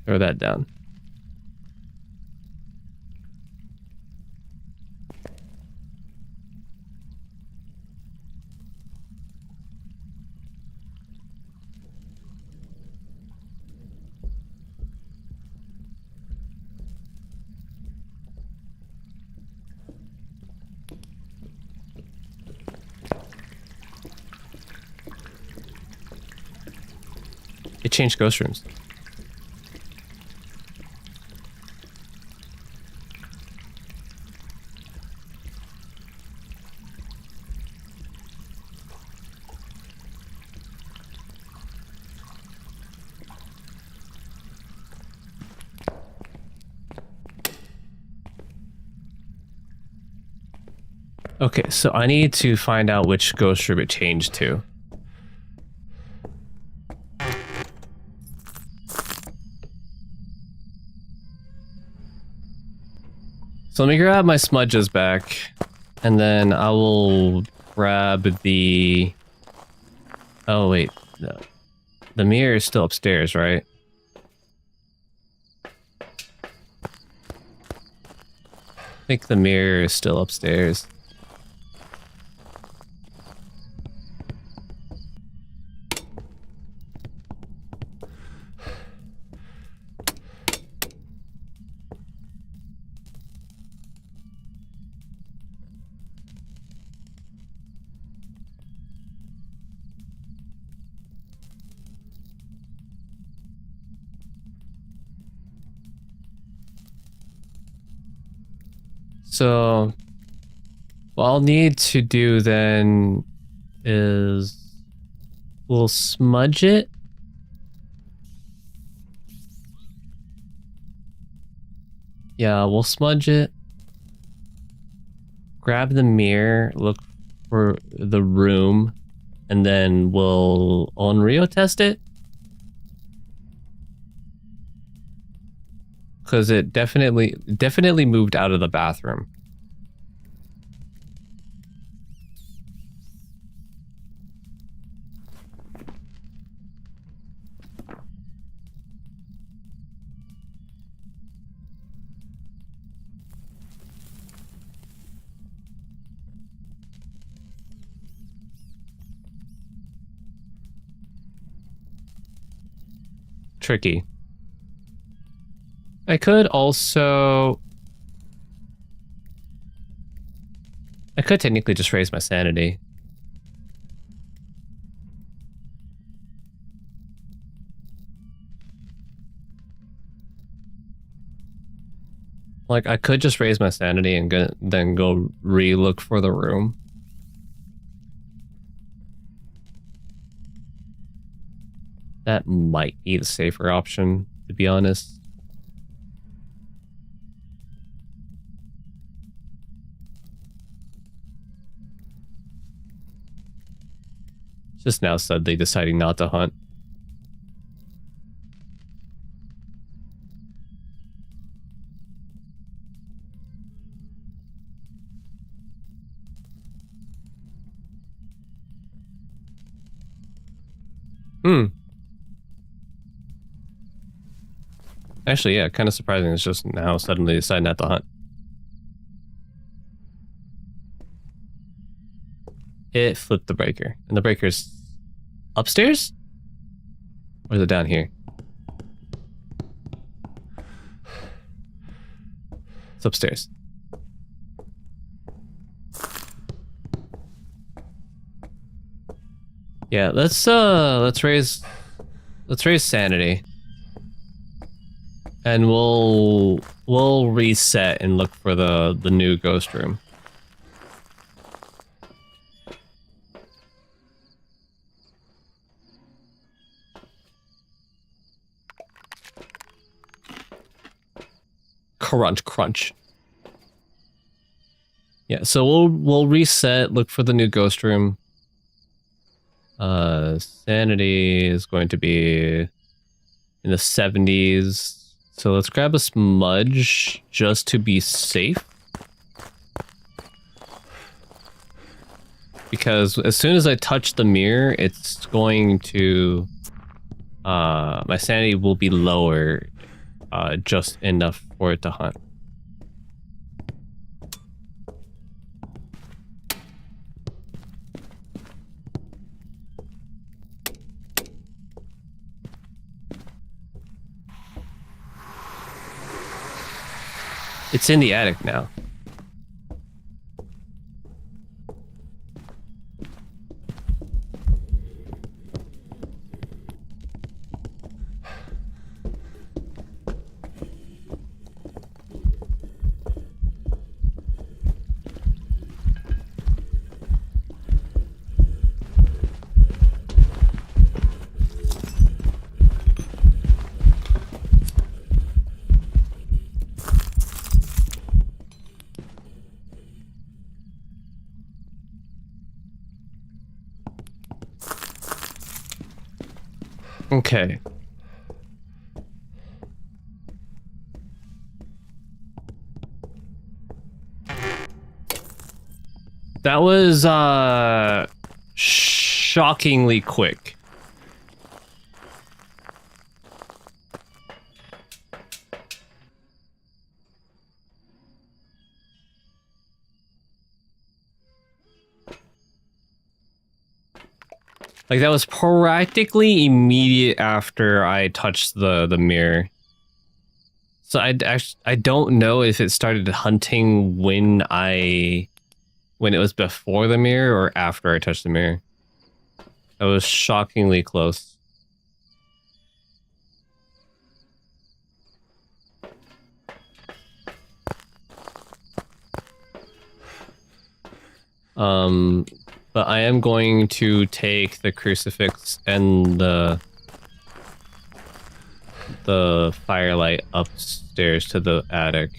Throw that down. It changed ghost rooms. Okay, so I need to find out which ghost room it changed to. So let me grab my smudges back, and then I will grab the... Oh wait, no. The mirror is still upstairs, right? I think the mirror is still upstairs. So what I'll need to do then is we'll smudge it. Yeah, we'll smudge it. Grab the mirror, look for the room, and then we'll Onryo test it. Because it definitely moved out of the bathroom. Tricky. I could technically just raise my sanity. Like, I could just raise my sanity and then go re-look for the room. That might be the safer option, to be honest. Just now suddenly deciding not to hunt. Actually, yeah, kind of surprising. It's just now suddenly deciding not to hunt. It flipped the breaker. And the breaker's upstairs? Or is it down here? It's upstairs. Yeah, let's raise sanity. And we'll reset and look for the new ghost room. Crunch, crunch. Yeah, so we'll reset, look for the new ghost room. Sanity is going to be in the 70s. So let's grab a smudge just to be safe. Because as soon as I touch the mirror, it's going to... my sanity will be lower, just enough for it to hunt. It's in the attic now. Okay. That was shockingly quick. Like, that was practically immediate after I touched the mirror. So I don't know if it started hunting when it was before the mirror or after I touched the mirror. That was shockingly close. But I am going to take the crucifix and the firelight upstairs to the attic.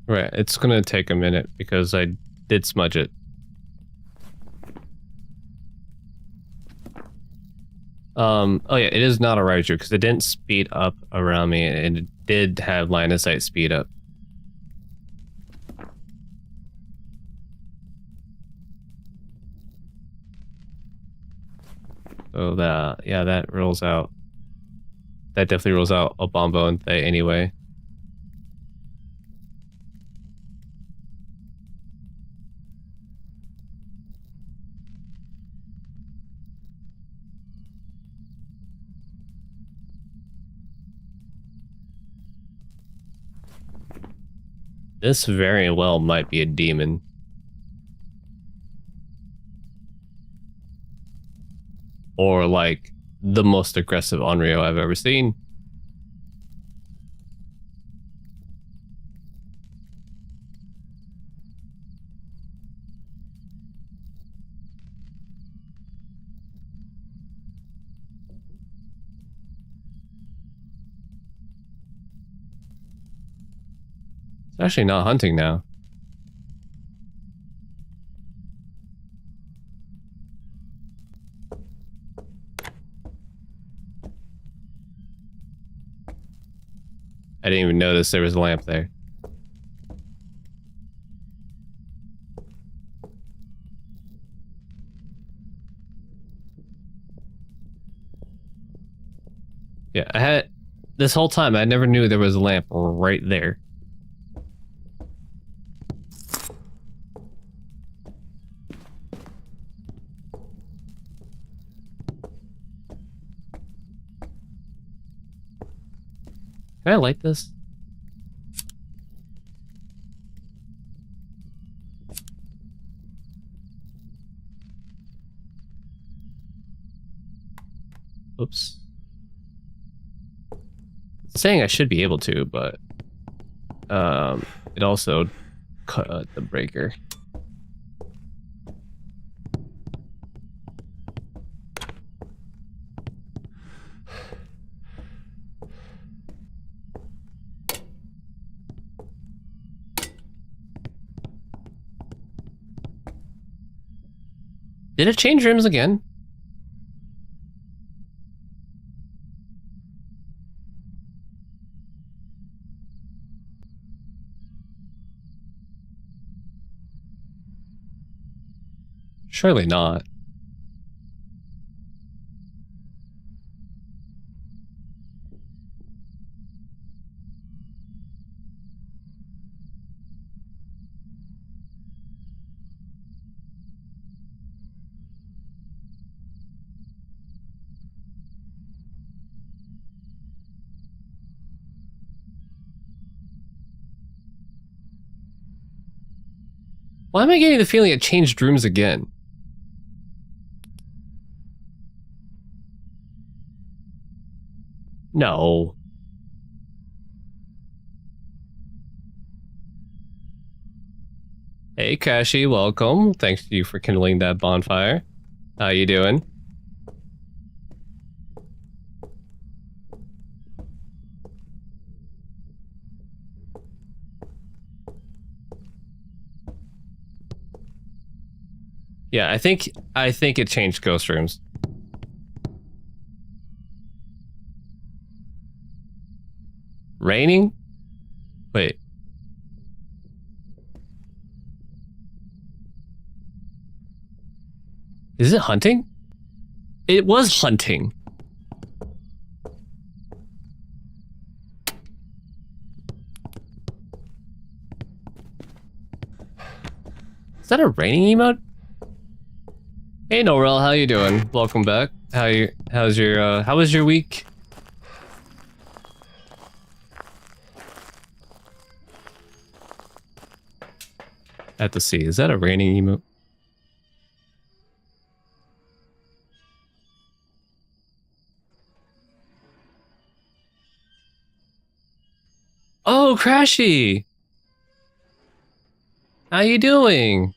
Right, it's gonna take a minute because I did smudge it. Oh yeah, it is not a Raiju because it didn't speed up around me and it did have line of sight speed up. So that, yeah, that rolls out. That definitely rolls out a Bombo and Thay anyway. This very well might be a demon. Or like the most aggressive Onryo I've ever seen. It's actually not hunting now. I didn't even notice there was a lamp there. Yeah, I had this whole time I never knew there was a lamp right there. Can I light this? Oops. It's saying I should be able to, but it also cut the breaker. Did it change rooms again? Surely not. Why am I getting the feeling it changed rooms again? No. Hey, Kashi, welcome. Thanks to you for kindling that bonfire. How you doing? Yeah, I think it changed ghost rooms. Raining? Wait. Is it hunting? It was hunting. Is that a raining emote? Hey Norel, how you doing? Welcome back. How was your week? I have to see. Is that a raining emote? Oh, Crashy! How you doing?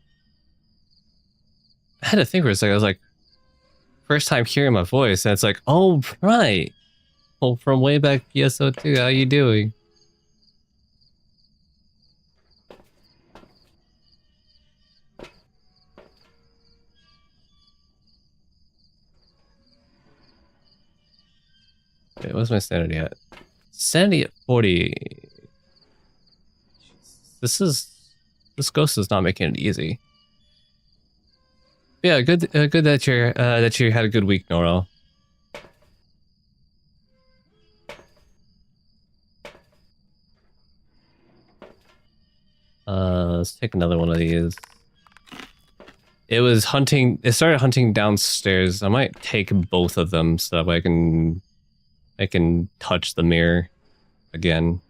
I had to think for a second. I was like, first time hearing my voice, and it's like, oh, right. Well, from way back PSO2, how you doing? Wait, what's my sanity at? Sanity at 40. This ghost is not making it easy. Yeah, good that you had a good week, Norel. Let's take another one of these. It was hunting. It started hunting downstairs. I might take both of them so that I can touch the mirror again.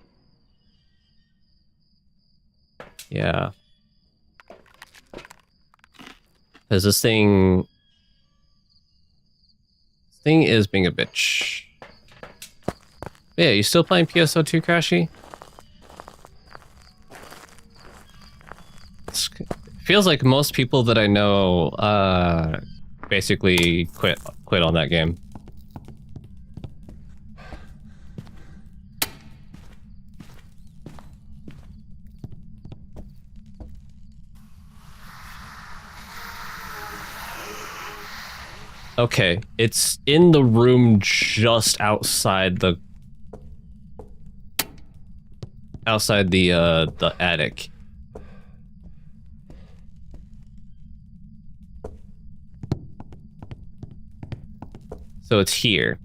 Yeah. Because this thing is being a bitch. Yeah, you still playing PSO2, Crashy? It feels like most people that I know basically quit on that game. Okay, it's in the room just outside the attic. So it's here.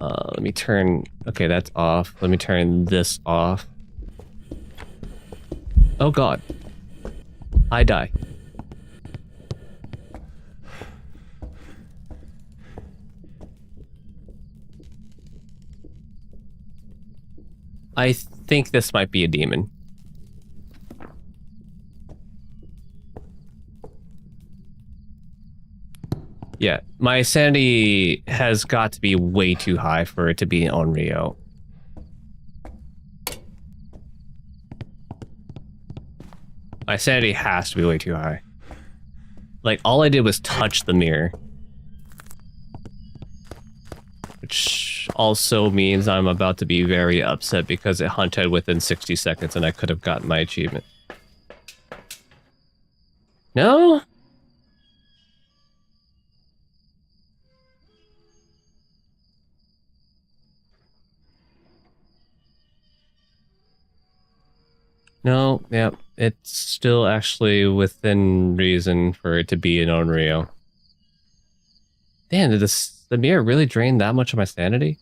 Let me turn, okay, that's off. Let me turn this off. Oh god. I die. I think this might be a demon. Yeah, my sanity has got to be way too high for it to be on Rio. My sanity has to be way too high. Like, all I did was touch the mirror. Which also means I'm about to be very upset because it hunted within 60 seconds and I could have gotten my achievement. No? No, yeah, it's still actually within reason for it to be an Onryo. Damn, did the mirror really drain that much of my sanity?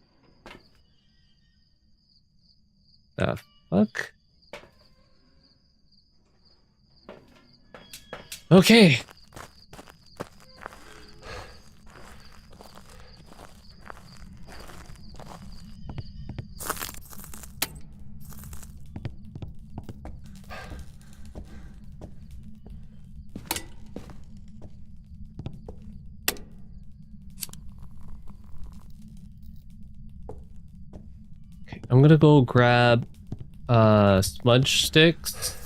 The fuck? Okay. I'm gonna go grab smudge sticks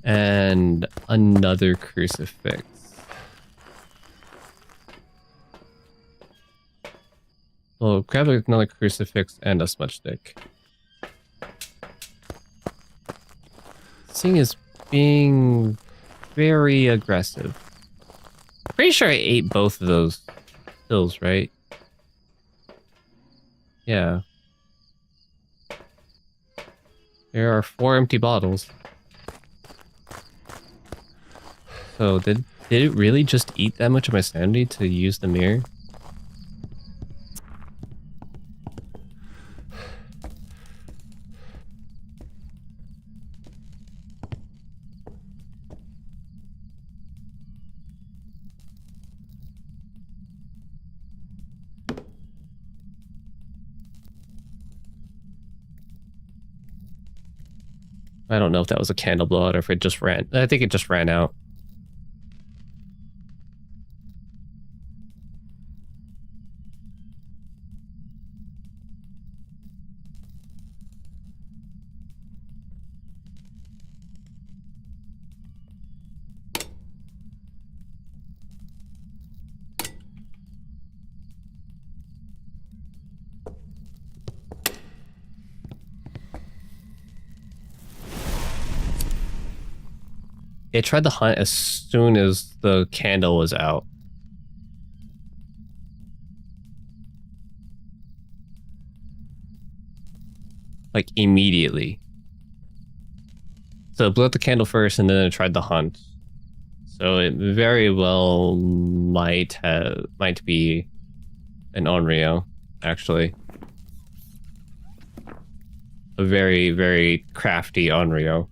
and another crucifix. Well, grab another crucifix and a smudge stick. This thing is being very aggressive. Pretty sure I ate both of those pills, right? Yeah. There are 4 empty bottles. So did it really just eat that much of my sanity to use the mirror? I don't know if that was a candle blowout or if it just ran. I think it just ran out. It tried to hunt as soon as the candle was out. Like immediately. So it blew out the candle first and then it tried to hunt. So it very well might be an Onryo, actually. A very, very crafty Onryo.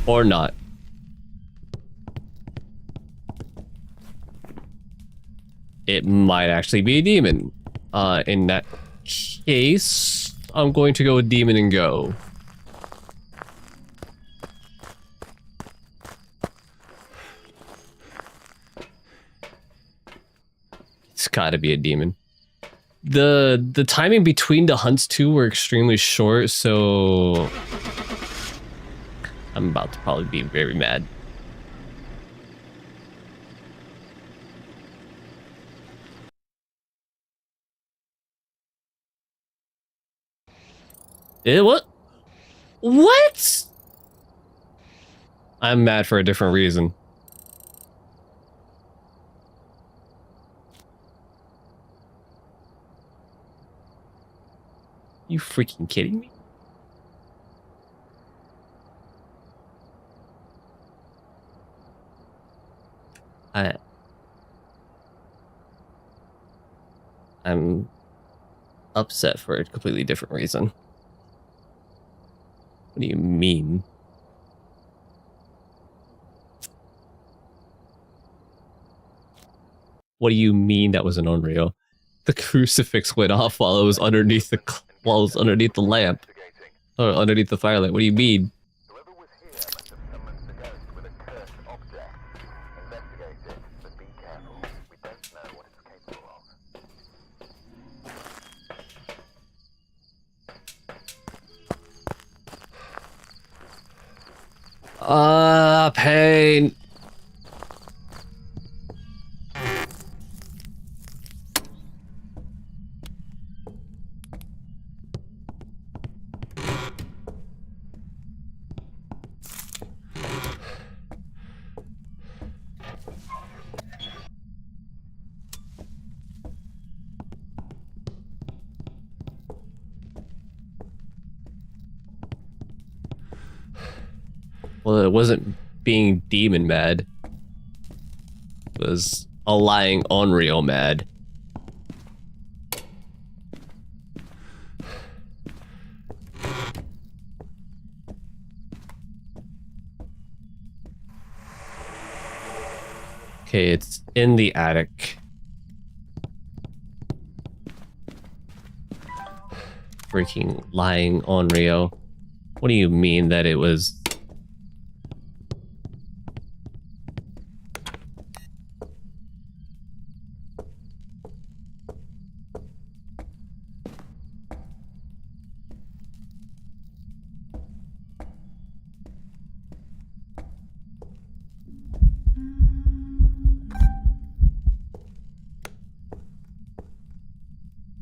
Or not. It might actually be a demon. In that case, I'm going to go with demon and go. It's gotta be a demon. The timing between the hunts too were extremely short, so I'm about to probably be very mad. What? What? I'm mad for a different reason. You freaking kidding me? I'm upset for a completely different reason. What do you mean? What do you mean that was an Onryo? The crucifix went off while it was underneath the lamp. Or underneath the firelight. What do you mean? Whoever was here must have summoned the ghost with a cursed object. Investigate it, but be careful. We don't know what it's capable of. Pain. Well, it wasn't being demon mad. It was a lying Onryo mad. Okay, it's in the attic. Freaking lying Onryo. What do you mean that it was...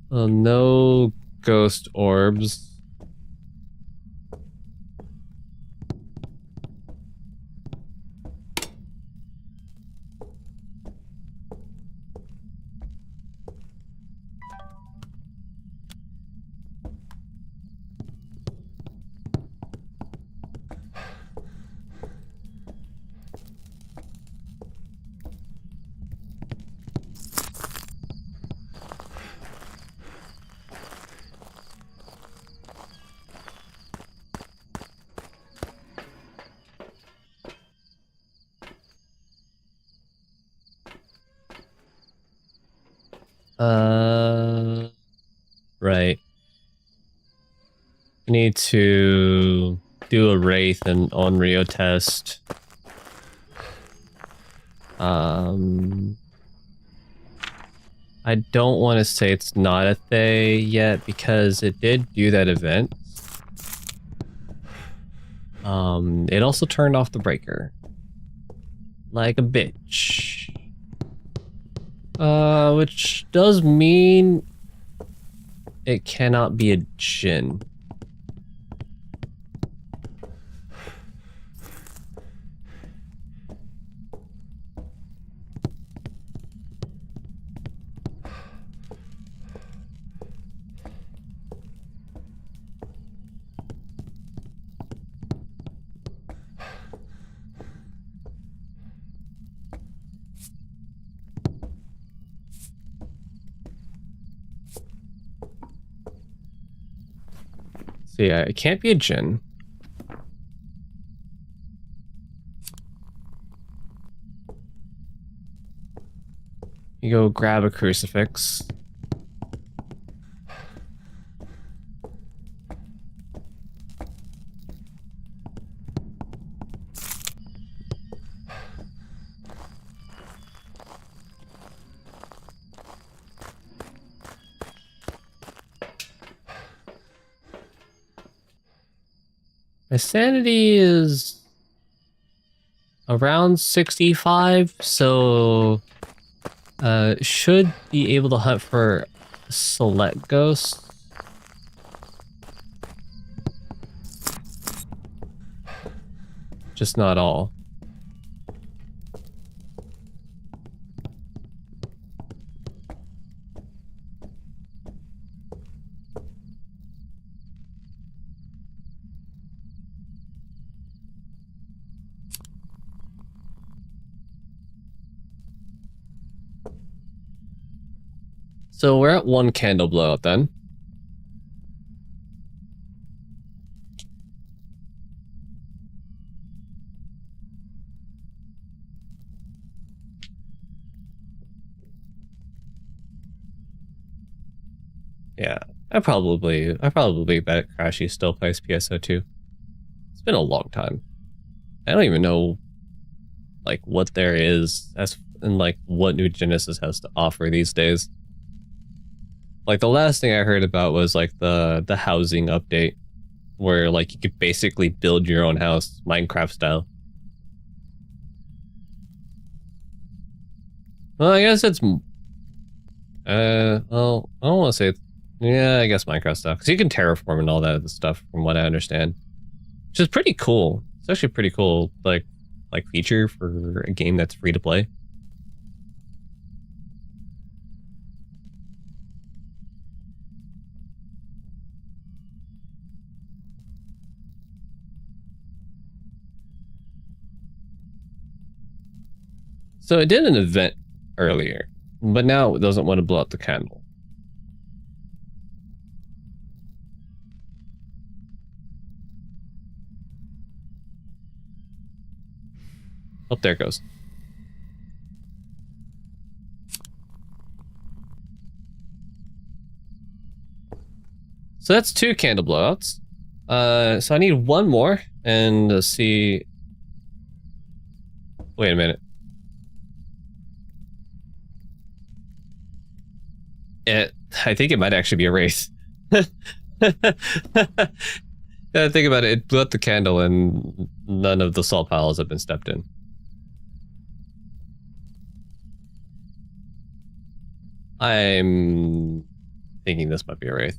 Well, no ghost orbs. Right. I need to do a Wraith and Onryo test. I don't want to say it's not a Thay yet because it did do that event. It also turned off the breaker. Like a bitch. Which does mean it cannot be a Jinn. So yeah, it can't be a Jinn. You go grab a crucifix. My sanity is around 65, so should be able to hunt for select ghosts. Just not all. So we're at one candle blowout then. Yeah, I probably bet Crashy still plays PSO2. It's been a long time. I don't even know like what there is as and like what New Genesis has to offer these days. Like the last thing I heard about was like the housing update where like you could basically build your own house, Minecraft style. Well, I guess it's well, I don't want to say it's, yeah, I guess Minecraft style because you can terraform and all that other stuff from what I understand, which is pretty cool. It's actually pretty cool, like feature for a game that's free to play. So it did an event earlier, but now it doesn't want to blow out the candle. Oh, there it goes. So that's 2 candle blowouts. So I need one more and see. Wait a minute. I think it might actually be a race. Think about it. It blew out the candle and none of the salt piles have been stepped in. I'm thinking this might be a wraith.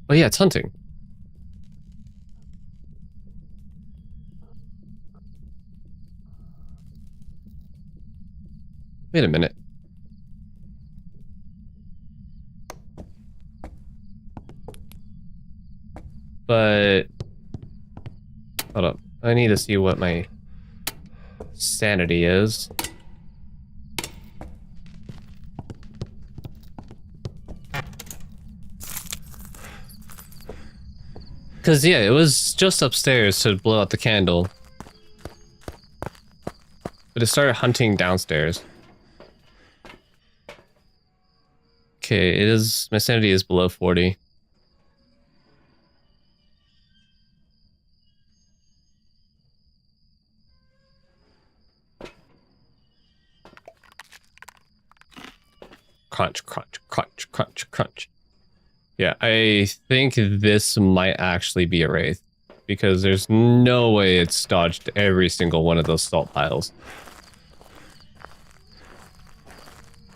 Oh yeah, it's hunting. Wait a minute. But hold up, I need to see what my sanity is. Cause yeah, it was just upstairs to blow out the candle. But it started hunting downstairs. Okay, it is, my sanity is below 40. Crunch, crunch, crunch, crunch, crunch. Yeah, I think this might actually be a wraith, because there's no way it's dodged every single one of those salt piles.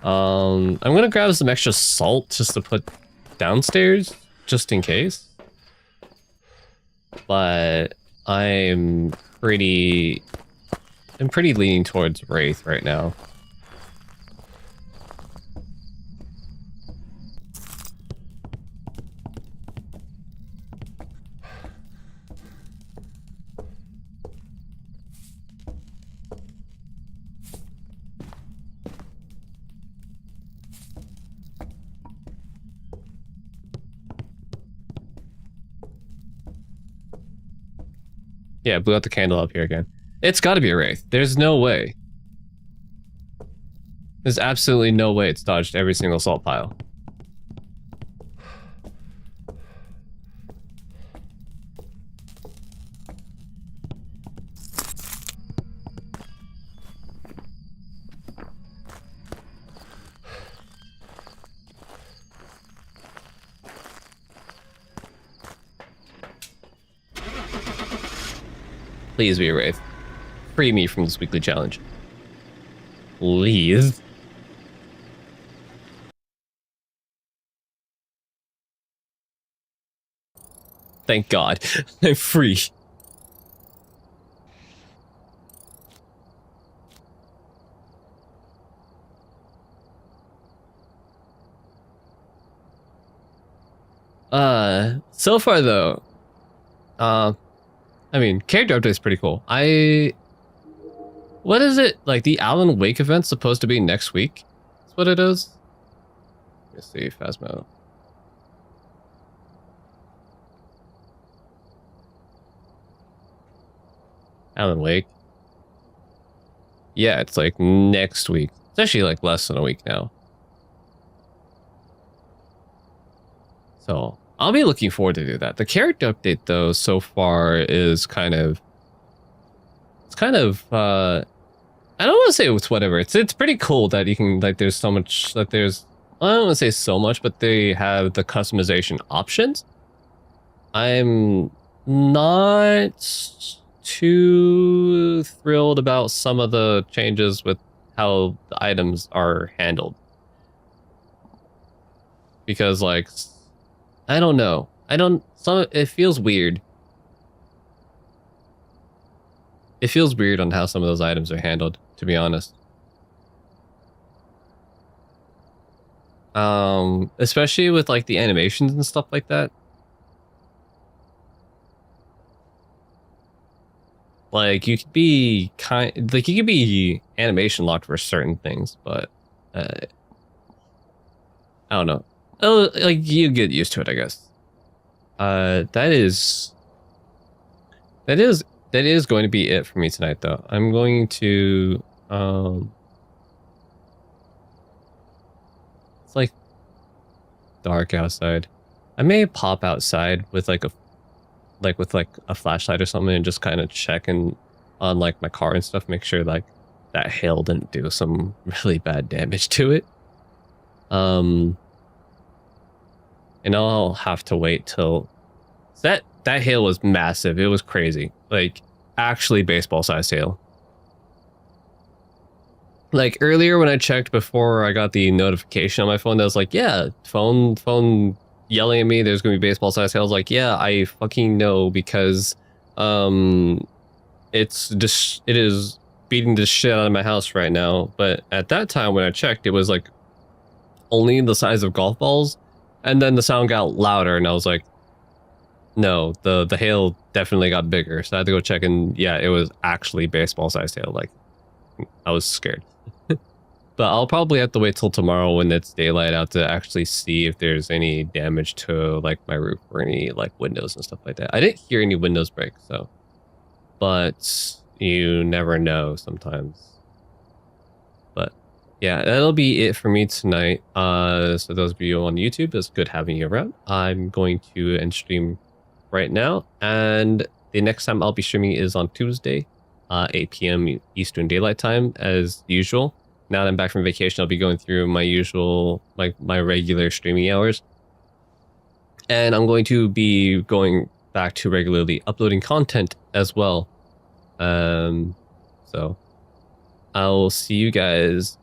I'm gonna grab some extra salt just to put downstairs, just in case. But I'm pretty leaning towards wraith right now. Yeah, blew out the candle up here again. It's gotta be a wraith. There's no way. There's absolutely no way it's dodged every single salt pile. Please be a wraith. Free me from this weekly challenge. Please. Thank God. I'm free. So far though, I mean, character update is pretty cool. What is it? Like, the Alan Wake event's supposed to be next week? That's what it is? Let's see, Phasmo. Alan Wake. Yeah, it's like next week. It's actually like less than a week now. So, I'll be looking forward to do that. The character update, though, so far is kind of... It's kind of, I don't want to say it's whatever. It's pretty cool that you can, like, there's so much, that there's... I don't want to say so much, but they have the customization options. I'm not too thrilled about some of the changes with how the items are handled. Because, like... I don't know. It feels weird. It feels weird on how some of those items are handled, to be honest. Especially with like the animations and stuff like that. Like you could be you could be animation locked for certain things, but I don't know. Oh, like you get used to it, I guess. That is going to be it for me tonight, though. I'm going to it's like dark outside. I may pop outside with like a flashlight or something and just kind of check on like my car and stuff, make sure like that hail didn't do some really bad damage to it. And I'll have to wait till... That hail was massive. It was crazy. Like, actually baseball-sized hail. Like, earlier when I checked before I got the notification on my phone, that was like, yeah, phone yelling at me, there's gonna be baseball-sized hail. I was like, yeah, I fucking know, because, it is beating the shit out of my house right now. But at that time when I checked, it was like, only the size of golf balls. And then the sound got louder, and I was like, No, the hail definitely got bigger, so I had to go check, and yeah, it was actually baseball-sized hail. Like, I was scared. But I'll probably have to wait till tomorrow when it's daylight out to actually see if there's any damage to like my roof or any like windows and stuff like that. I didn't hear any windows break, so, but you never know sometimes. But yeah, that'll be it for me tonight. So those of you on YouTube, it's good having you around. I'm going to end stream right now, and the next time I'll be streaming is on Tuesday, 8 p.m. Eastern Daylight Time as usual. Now that I'm back from vacation, I'll be going through my usual, like my regular streaming hours. And I'm going to be going back to regularly uploading content as well. So I'll see you guys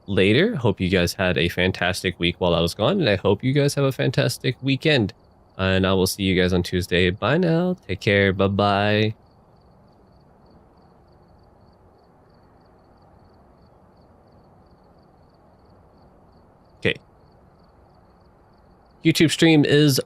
later. Hope you guys had a fantastic week while I was gone, and I hope you guys have a fantastic weekend. And I will see you guys on Tuesday. Bye now. Take care. Bye-bye. Okay. YouTube stream is